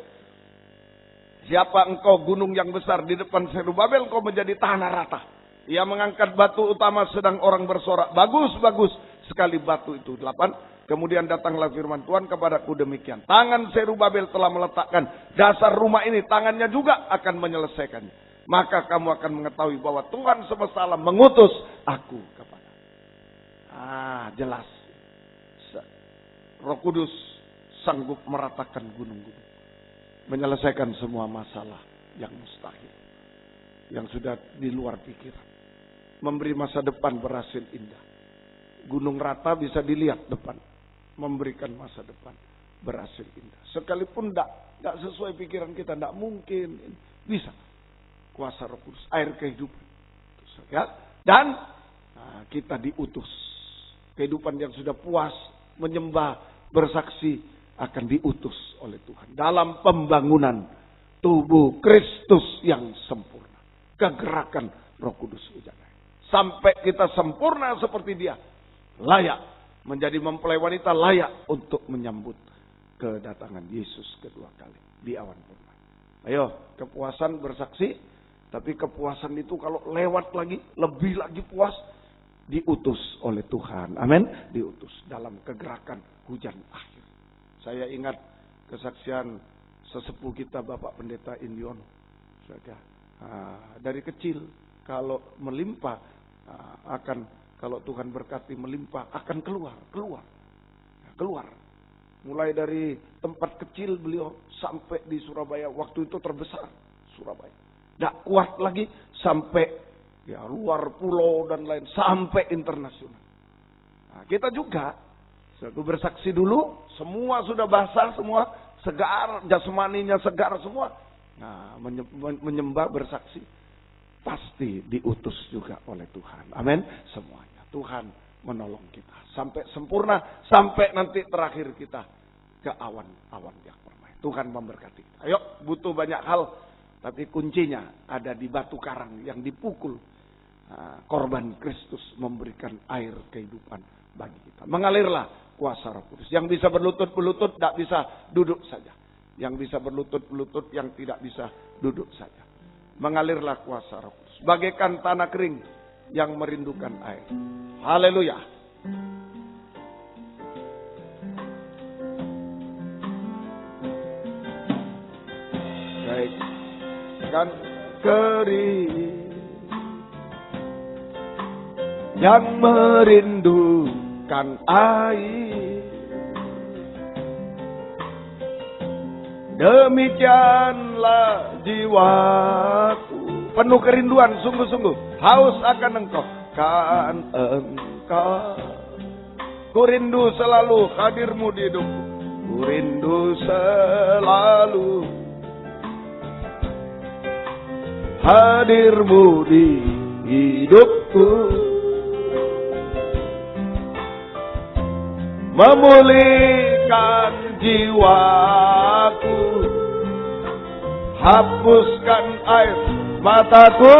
Siapa engkau gunung yang besar di depan Zerubabel, kau menjadi tanah rata. Ia mengangkat batu utama sedang orang bersorak. Bagus, bagus sekali batu itu. 8. Kemudian datanglah firman Tuhan kepadaku demikian. Tangan Zerubabel telah meletakkan dasar rumah ini. Tangannya juga akan menyelesaikannya. Maka kamu akan mengetahui bahwa Tuhan semesta alam mengutus aku kepada. Jelas. Roh Kudus sanggup meratakan gunung-gunung. Menyelesaikan semua masalah yang mustahil. Yang sudah di luar pikiran. Memberi masa depan berhasil indah. Gunung rata bisa dilihat depan. Memberikan masa depan berhasil indah. Sekalipun tidak sesuai pikiran kita, tidak mungkin. Bisa. Kuasa Roh Kudus, air kehidupan. Ya? Dan kita diutus. Kehidupan yang sudah puas, menyembah, bersaksi akan diutus oleh Tuhan. Dalam pembangunan tubuh Kristus yang sempurna. Kegerakan Roh Kudus hujan. Sampai kita sempurna seperti Dia. Layak. Menjadi mempelai wanita layak untuk menyambut kedatangan Yesus kedua kali. Di awan purna. Ayo, kepuasan bersaksi. Tapi kepuasan itu kalau lewat lagi, lebih lagi puas. Diutus oleh Tuhan. Amin. Diutus dalam kegerakan hujan akhir. Saya ingat kesaksian sesepuh kita Bapak Pendeta Indiono. Dari kecil kalau melimpah kalau Tuhan berkati melimpah akan keluar. Mulai dari tempat kecil beliau sampai di Surabaya, waktu itu terbesar Surabaya. Tidak kuat lagi sampai luar pulau dan lain, sampai internasional. Kita juga aku bersaksi dulu, semua sudah basah, semua segar, jasmaninya segar semua. Menyembah bersaksi pasti diutus juga oleh Tuhan. Amin. Semuanya Tuhan menolong kita sampai sempurna, sampai nanti terakhir kita ke awan-awan yang permai. Tuhan memberkati kita. Ayo, butuh banyak hal, tapi kuncinya ada di batu karang yang dipukul. Korban Kristus memberikan air kehidupan bagi kita. Mengalirlah kuasa Roh Kudus. Yang bisa berlutut-lutut, tidak bisa duduk saja. Yang bisa berlutut-lutut, yang tidak bisa duduk saja. Mengalirlah kuasa Roh Kudus. Bagaikan tanah kering yang merindukan air. Haleluya. Baik. Kan kering yang merindukan air. Demikianlah jiwaku, penuh kerinduan, sungguh-sungguh haus akan engkau, kan engkau. Ku rindu selalu hadirmu di hidupku, ku rindu selalu hadirmu di hidupku. Memulihkan jiwaku, hapuskan air mataku,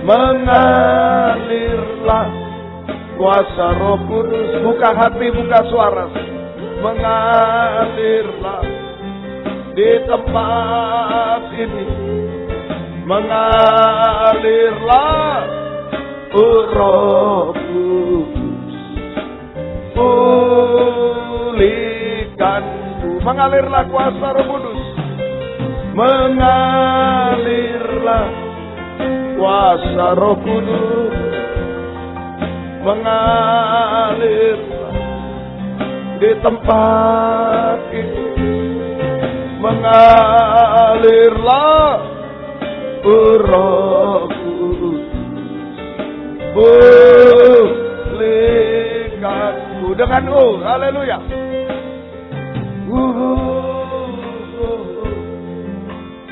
mengalirlah kuasa Roh Kudus. Buka hati, buka suara, mengalirlah di tempat ini, mengalirlah Roh Kudus. Pulihkanku, mengalirlah kuasa Roh Kudus, mengalirlah kuasa Roh Kudus, mengalirlah di tempat ini, mengalirlah Roh Kudus. Pulihkanku dengan haleluya.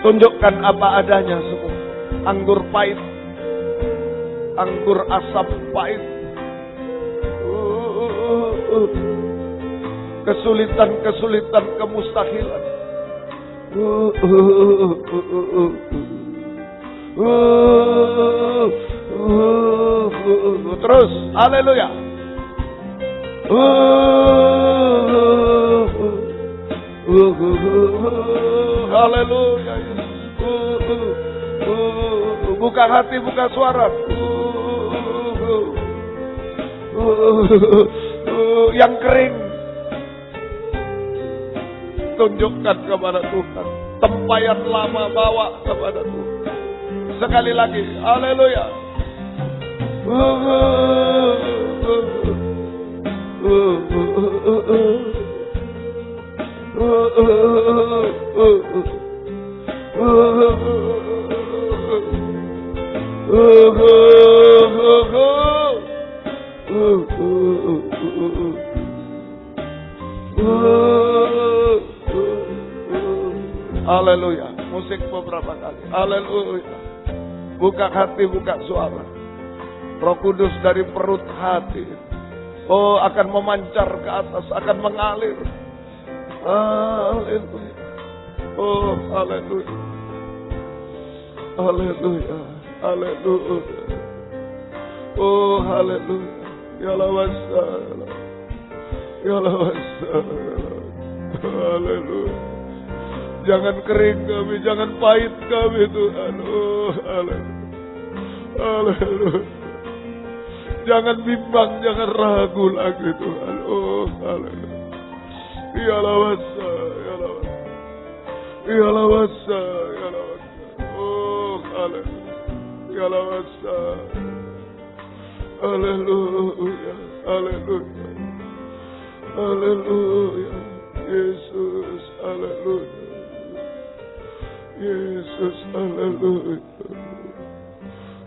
Tunjukkan apa adanya semua. Anggur pahit, anggur asam pahit, kesulitan-kesulitan, kemustahilan. Terus, haleluya. Haleluya. Buka hati, buka suara. Yang kering, tunjukkan kepada Tuhan. Tempayan lama bawa kepada Tuhan. Sekali lagi, haleluya. Haleluya. Musik beberapa kali. Haleluya. Buka hati, buka suara. Roh Kudus dari perut hati, oh, akan memancar ke atas, akan mengalir. Haleluya. Oh, haleluya. Haleluya. Haleluya. Oh, haleluya. Ya lawasa. Ya lawasa. Haleluya. Jangan kering kami, jangan pahit kami Tuhan. Oh, haleluya. Haleluya. Jangan bimbang, jangan ragu lagi Tuhan. Oh, haleluya. Ya lawasa, ya lawasa. Ya lawasa, ya lawasa. Oh, haleluya. Ya lawasa. Haleluya. Haleluya. Haleluya. Yesus, haleluya. Yesus, haleluya.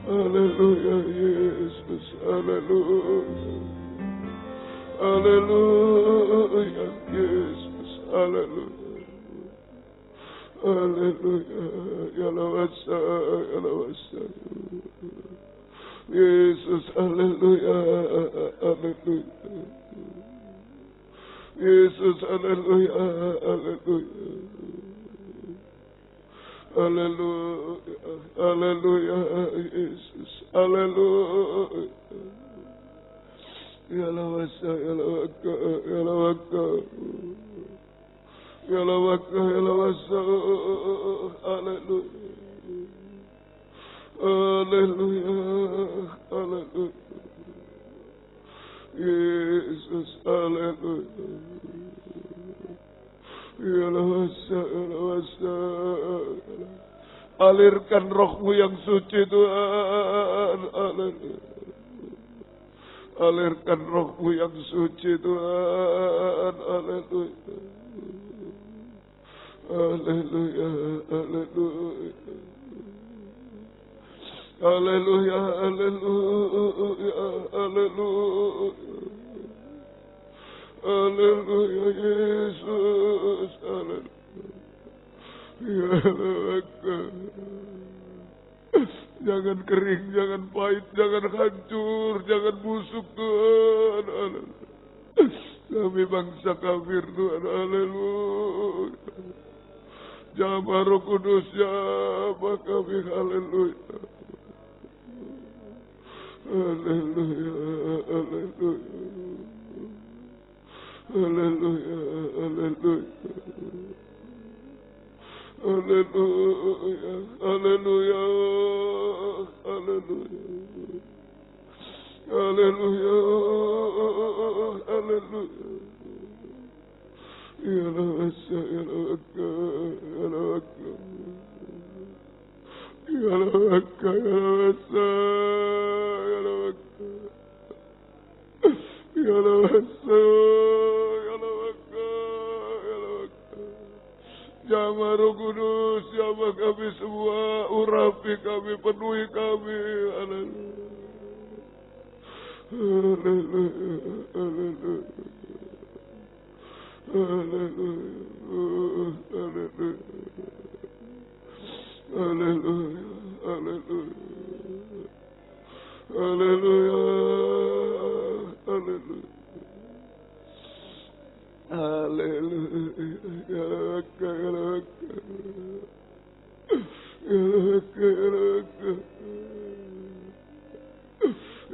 Haleluya, Yesus, haleluya. Haleluya, Yesus, haleluya. Haleluya, ya lawasa, ya lawasa. Yesus, haleluya, haleluya. Yesus, haleluya, haleluya. Haleluya, haleluya, Yesus, haleluya. Ya lawasa, ya lawaka, ya lawaka. Ya lawaka, ya lawasa, haleluya. Haleluya, haleluya. Yesus, haleluya. Ya lawasa, ya lawasa. Alirkan rohmu yang suci Tuhan. Haleluya. Alirkan rohmu yang suci Tuhan. Haleluya. Haleluya. Haleluya. Haleluya. Haleluya. Haleluya. Haleluya, Yesus. Haleluya. Ya Allah. Jangan kering, jangan pahit, jangan hancur, jangan busuk Tuhan. Haleluya. Kami bangsa kafir Tuhan. Haleluya. Jamah Roh Kudus, jamah kami. Haleluya. Haleluya. Haleluya. Haleluya. Haleluya. Haleluya, haleluya, haleluya, haleluya, haleluya. Ya lawasa, ya lawaka, ya lawaka, ya lawaka, ya lawasa, ya lawaka, ya lawasa, ya lawaka, ya lawaka. Jamah Roh Kudus, jamah kami semua, urapi kami, penuhi kami. Haleluya. Haleluya. Haleluya. Haleluya. Haleluya. Haleluya. Haleluya. Haleluya. Haleluya. Haleluya. Ya laka, ya laka. Ya laka, ya laka.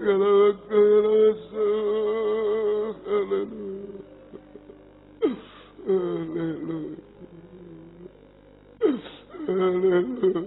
Ya laka, ya laka. Haleluya. Haleluya. Haleluya.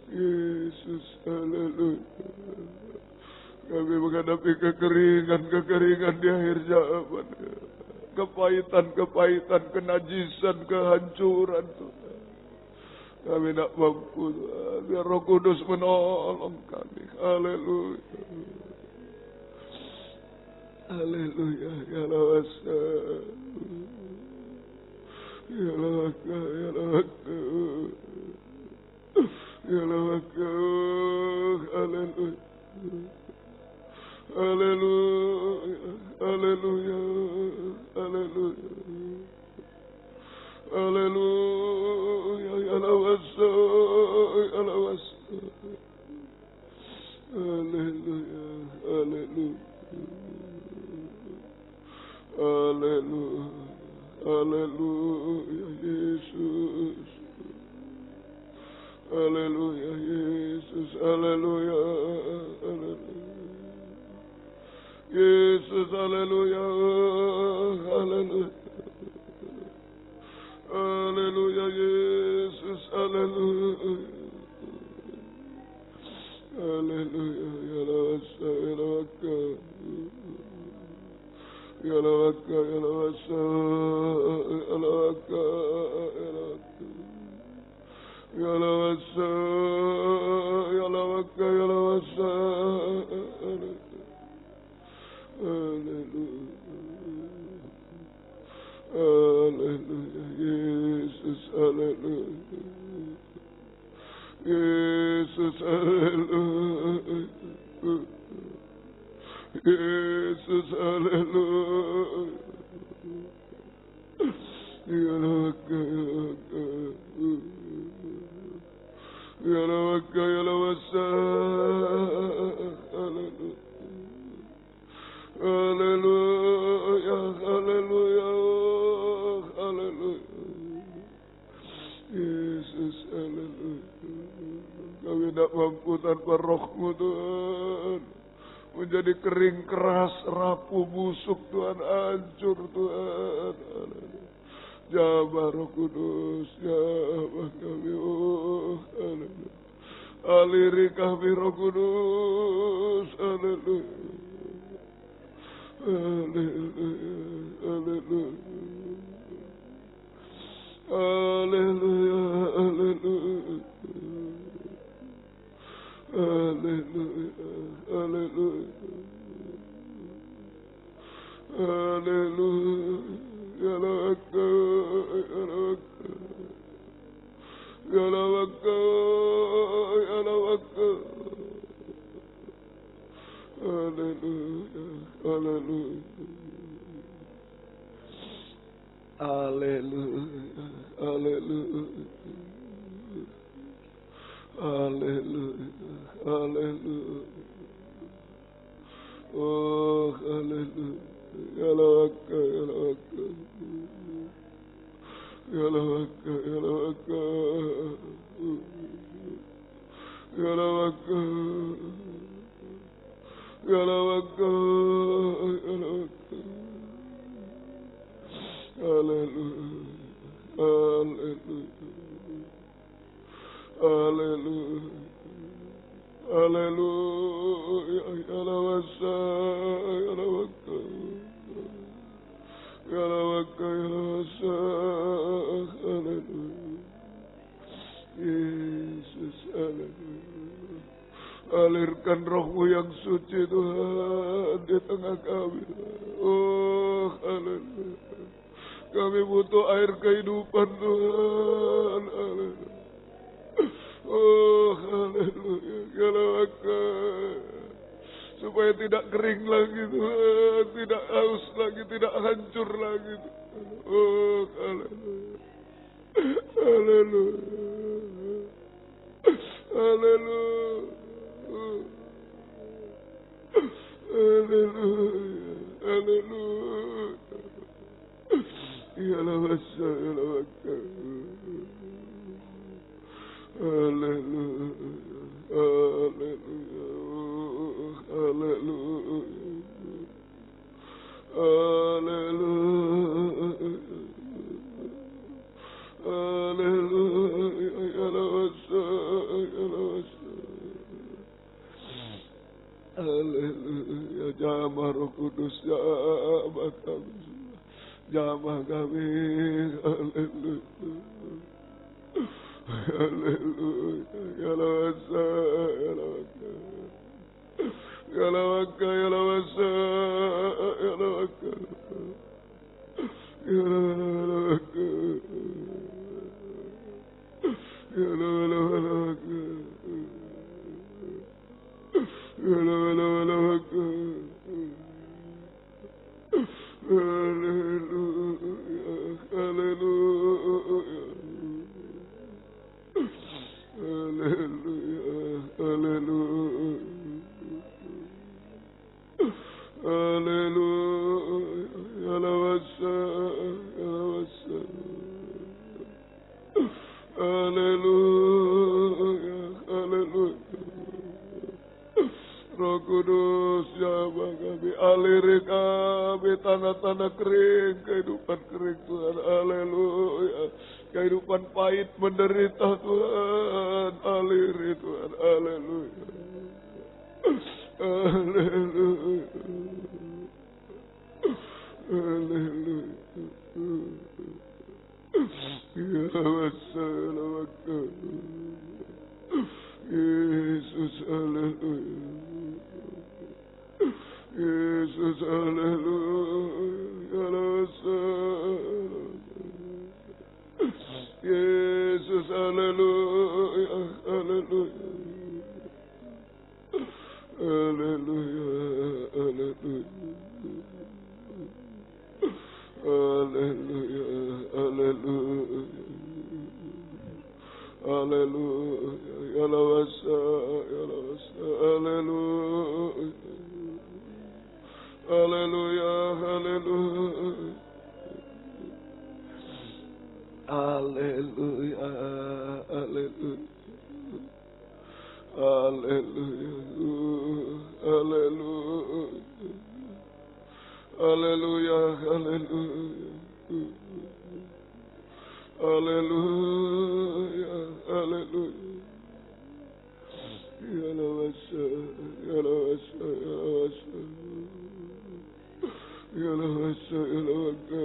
Yesus, haleluya. Kami menghadapi kekeringan di akhir zaman. Kepahitan, kenajisan, kehancuran, Tuhan. Kami tidak mampu, Tuhan. Biar Roh Kudus menolong kami. Haleluya. Haleluya. Ya lawasa. Ya lawaka, ya lawaka. Ya lawaka. Haleluya. Haleluya, haleluya, haleluya, haleluya, ya lawasa, ya lawasa, haleluya, haleluya, haleluya, haleluya, Yesus, haleluya, Yesus, haleluya, haleluya. Yesus, haleluya, haleluya, haleluya, Yesus, haleluya, haleluya, ya lawasa, ya lawaka, ya lawaka, ya lawasa, ya lawaka, ya lawasa, ya lawaka, ya lawasa, haleluya, haleluya, Yesus, haleluya, Yesus, haleluya, Yesus, haleluya, ya lawaka, ya lawaka, ya lawasa, haleluya. Haleluya, haleluya, haleluya. Yesus, haleluya. Kami tidak mampu tanpa Roh-Mu, Tuhan. Menjadi kering, keras, rapuh, busuk, Tuhan. Hancur, Tuhan. Haleluya. Jamah Roh Kudus, jamah kami, oh, haleluya. Aliri kami Roh Kudus, haleluya. Haleluya, haleluya, haleluya, haleluya, haleluya, haleluya, haleluya, ya lawaka, ya lawaka, ya lawaka, ya lawaka. Haleluya, haleluya, haleluya, haleluya, haleluya, haleluya, oh haleluya, ya lawaka, ya lawaka, ya lawaka, ya lawaka, ya lawaka. Ya lawaka, ya lawaka. Haleluya, haleluya, haleluya, haleluya, ya lawasa, ya lawaka, ya lawaka, ya lawasa, haleluya, Yesus, haleluya. Alirkan Roh-Mu yang suci, Tuhan, di tengah kami. Oh, haleluya. Kami butuh air kehidupan, Tuhan. Haleluya. Oh, haleluya. Galawaka. Supaya tidak kering lagi, Tuhan. Tidak haus lagi, tidak hancur lagi, Tuhan. Oh, haleluya. Haleluya. Haleluya. Haleluya. Haleluya. Ya lawasa ya lawaka. Haleluya. Haleluya. Haleluya. Haleluya. Haleluya. Ya lawasa ya lawasa. Haleluya. Jamah Roh Kudus, jamah kami, jamah kami. Haleluya. Haleluya. Ya lawasa ya lawaka. Ya lawaka ya lawasa ya lawaka. Ya lawaka. Ya lawaka. Ya lawaka. Haleluya. Haleluya. Haleluya. Haleluya. Haleluya. Ya lawasa ya lawasa. Haleluya. Haleluya. Roh Kudus, jamah kami, aliri kami tanah-tanah kering, kehidupan kering Tuhan. Haleluya. Kehidupan pahit menderita Tuhan, aliri Tuhan. Haleluya. Haleluya. Haleluya. Ya wassalamu. Yesus, haleluya. Yesus, haleluya. Yesus, haleluya. Haleluya. Haleluya. Haleluya. Haleluya. Haleluya. Haleluya. Ya lawasa ya lawasa. Haleluya. Haleluya. Haleluya. Haleluya. Haleluya. Haleluya. Haleluya. Haleluya. Haleluya. Haleluya. Haleluya. Ya lawasa ya lawasa ya lawasa. Ya lawasa ya lawaka.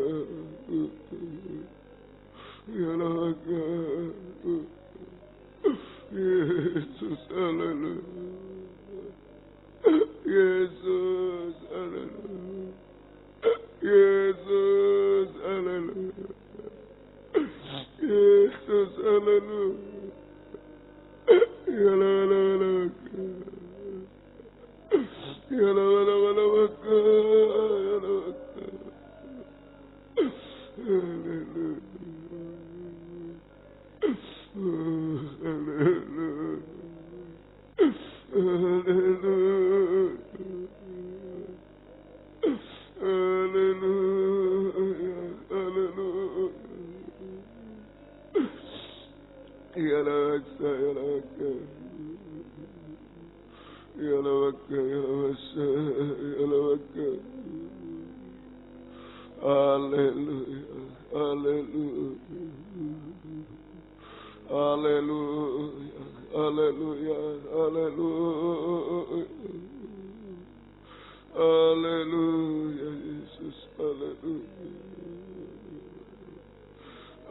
Ya lawaka. Yesus, haleluya. Yesus, haleluya. Yesus, haleluya. Yesus, haleluya. Ya lawaka. Ya lawaka. Ya lawaka. Haleluya. Haleluya. Haleluya. Haleluya. Haleluya. Ya lawaka. Ya lawaka. Ya lawaka. Ya lawasa. Ya lawaka. Haleluya. Haleluya. Haleluya. Haleluya. Haleluya. Haleluya. Yesus, haleluya.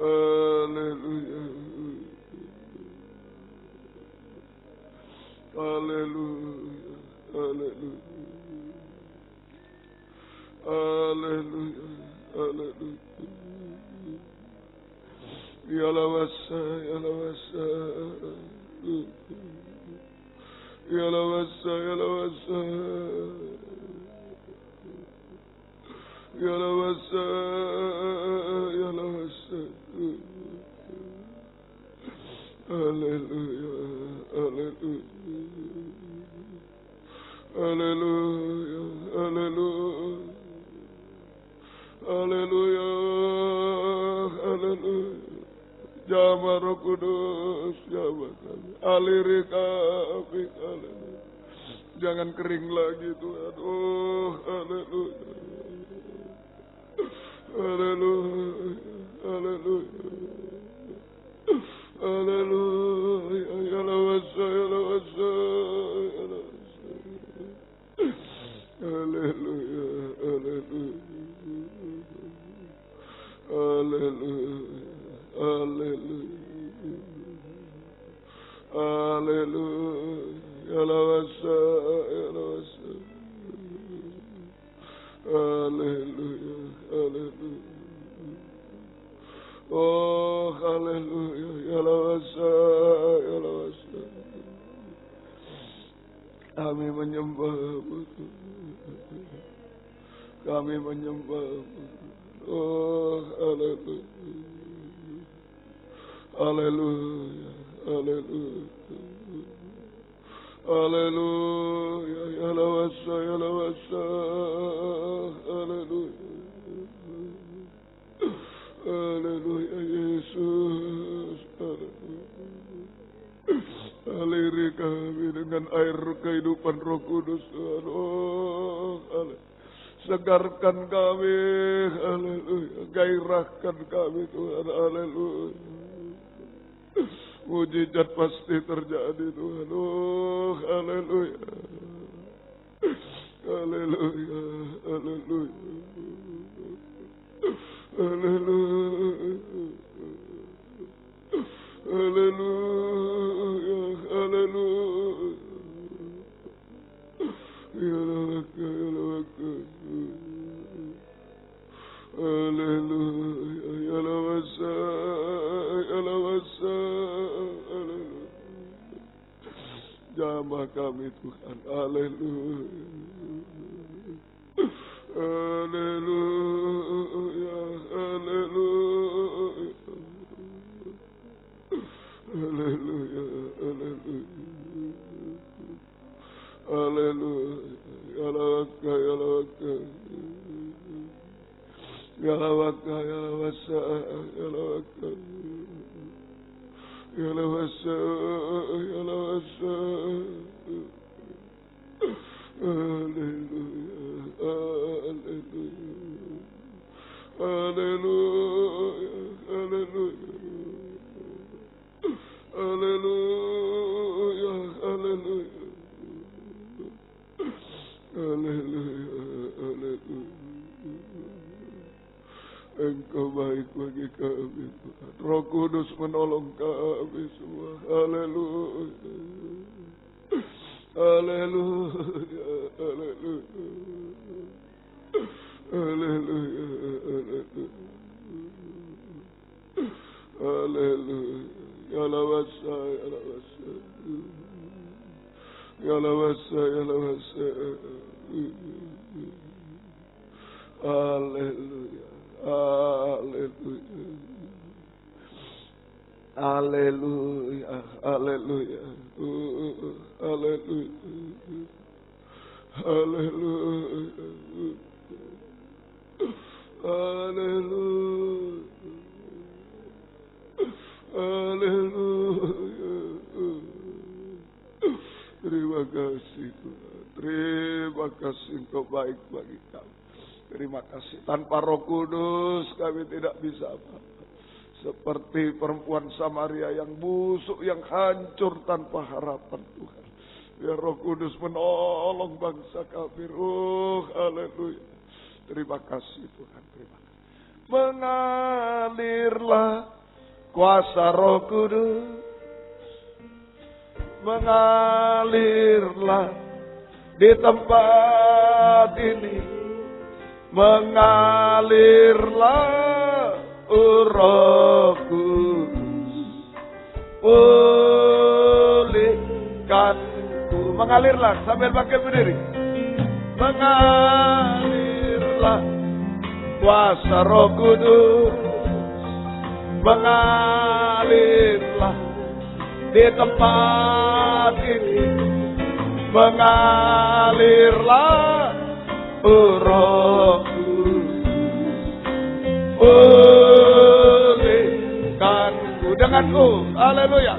Haleluya. Haleluya. Haleluya. Haleluya. Haleluya. Ya lawasa ya lawasa. Ya lawasa ya lawasa. Ya lawasa ya lawasa. Haleluya. haleluya, haleluya, haleluya, haleluya, haleluya. Jama Roh Kudus, jama kami, aliri kami, haleluya. Jangan kering lagi Tuhan, oh haleluya, haleluya, haleluya, haleluya, ya lawasa, ya lawasa, ya lawasa, haleluya, haleluya, haleluya, haleluya, haleluya, ya lawasa, ya lawasa, haleluya, haleluya. Oh haleluya, ya lawasa, ya lawasa. Kami menyembah-Mu, kami menyembah-Mu. Oh haleluya, haleluya, haleluya, haleluya, ya lawasa, ya lawasa, haleluya. Haleluya Yesus, haleluya. Aliri kami dengan air kehidupan Roh Kudus, Tuhan. Oh, haleluya. Segarkan kami, haleluya. Gairahkan kami, Tuhan, haleluya. Mujizat pasti terjadi, Tuhan. Oh, haleluya. Haleluya, haleluya. Haleluya, haleluya, haleluya. Ya laka, ya laka. Haleluya, ya lawasa, ya lawasa, haleluya. Jamah kami Tuhan, haleluya. Haleluya, haleluya, haleluya, haleluya, haleluya, ya lawaka, ya lawaka, ya lawaka, ya lawasa, ya lawaka, ya lawasa, ya lawasa. Haleluya, haleluya, haleluya, haleluya, haleluya, haleluya, haleluya, haleluya. Engkau baik bagi kami Tuhan. Roh Kudus menolong kami semua. Haleluya. Haleluya, haleluya, haleluya, haleluya, haleluya, ya lawasa, ya lawasa, ya lawasa, ya lawasa, haleluya, haleluya. Haleluya, haleluya, haleluya, haleluya, haleluya, haleluya. Terima kasih Tuhan, terima kasih Engkau baik bagi kami. Terima kasih, tanpa Roh Kudus kami tidak bisa apa-apa. Seperti perempuan Samaria yang busuk, yang hancur tanpa harapan Tuhan. Biar Roh Kudus menolong bangsa kafir. Oh, haleluya. Terima kasih Tuhan, terima kasih. Mengalirlah kuasa Roh Kudus. Mengalirlah di tempat ini. Mengalirlah Roh Kudus, pulihkanku. Mengalirlah sambil pakai berdiri. Mengalirlah kuasa Roh Kudus. Mengalirlah di tempat ini mengalirlah Roh pulihkanku dengan haleluya.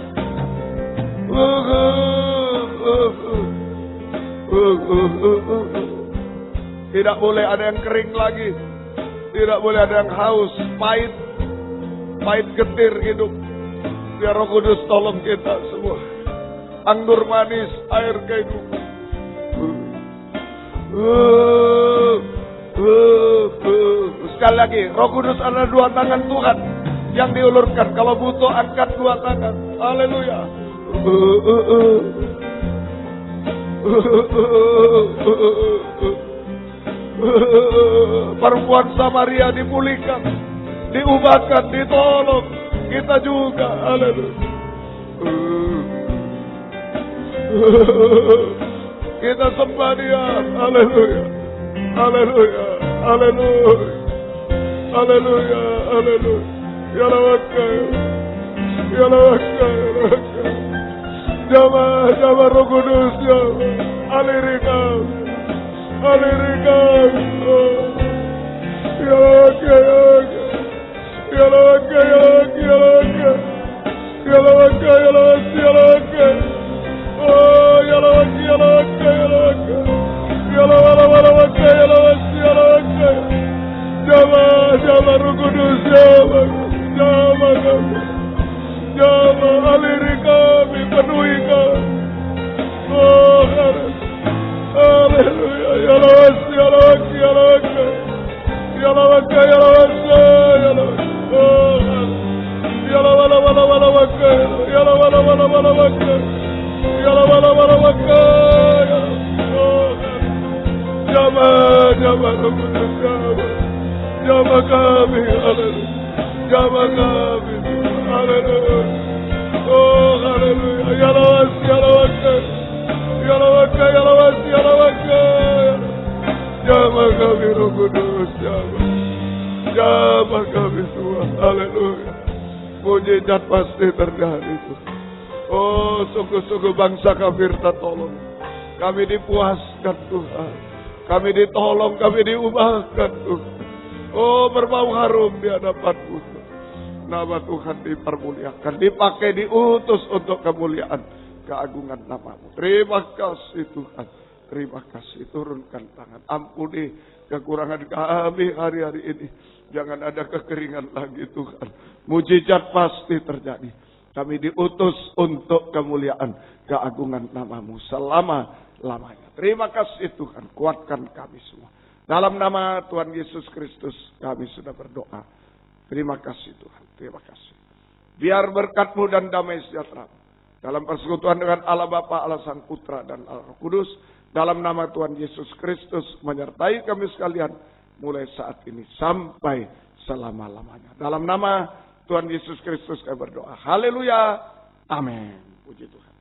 Tidak boleh ada yang kering lagi, tidak boleh ada yang haus, pahit getir hidup. Biar Roh Kudus tolong kita semua. Anggur manis, air kehidupan. Sekali lagi, Roh Kudus adalah dua tangan Tuhan yang diulurkan. Kalau butuh, angkat dua tangan. Haleluya. Perempuan Samaria dipulihkan, diubahkan, ditolong. Kita juga, haleluya. Kita sembah Dia, haleluya, haleluya, haleluya, haleluya, haleluya. Ya lawaka, ya lawaka, ya lawaka. Jama Roh Kudus, ya alirikam, alirikam. Ya lawaka, ya lawaka, ya lawaka, ya lawaka, ya lawaka, ya lawaka, ya lawaka. Oh, ya lawaka, ya lawaka, ya lawaka. Ya lawaka, ya lawaka, ya lawaka. Jama Roh Kudus, jama kami. Jama aliri kami, penuhi kami. Oh, haleluya. Ya lawaka, ya lawaka, ya lawaka. Ya lawaka, ya lawaka, ya lawaka. Oh, ya lawaka, ya lawaka. Ya lawaka, jama Roh Kudus, jama kami, haleluya, jama kami, haleluya, oh haleluya, ya lawaka, ya lawaka, ya lawaka, ya lawaka, jama kami Roh Kudus, jama kami semua, haleluya, mujizat pasti terjadi Tuhan. Oh, sungguh-sungguh bangsa kafir tertolong. Kami dipuaskan Tuhan. Kami ditolong, kami diubahkan Tuhan. Oh, berbau harum di hadapan-Mu. Nama Tuhan dipermuliakan, dipakai, diutus untuk kemuliaan, keagungan nama-Mu. Terima kasih Tuhan. Terima kasih. Turunkan tangan. Ampuni kekurangan kami hari-hari ini. Jangan ada kekeringan lagi Tuhan. Mujizat pasti terjadi. Kami diutus untuk kemuliaan, keagungan nama-Mu selama-lamanya. Terima kasih Tuhan, kuatkan kami semua. Dalam nama Tuhan Yesus Kristus kami sudah berdoa. Terima kasih Tuhan, terima kasih. Biar berkat-Mu dan damai sejahtera dalam persekutuan dengan Allah Bapa, Allah Sang Putra dan Allah Roh Kudus. Dalam nama Tuhan Yesus Kristus menyertai kami sekalian mulai saat ini sampai selama-lamanya. Dalam nama Tuhan Yesus Kristus kami berdoa. Haleluya. Amin. Puji Tuhan.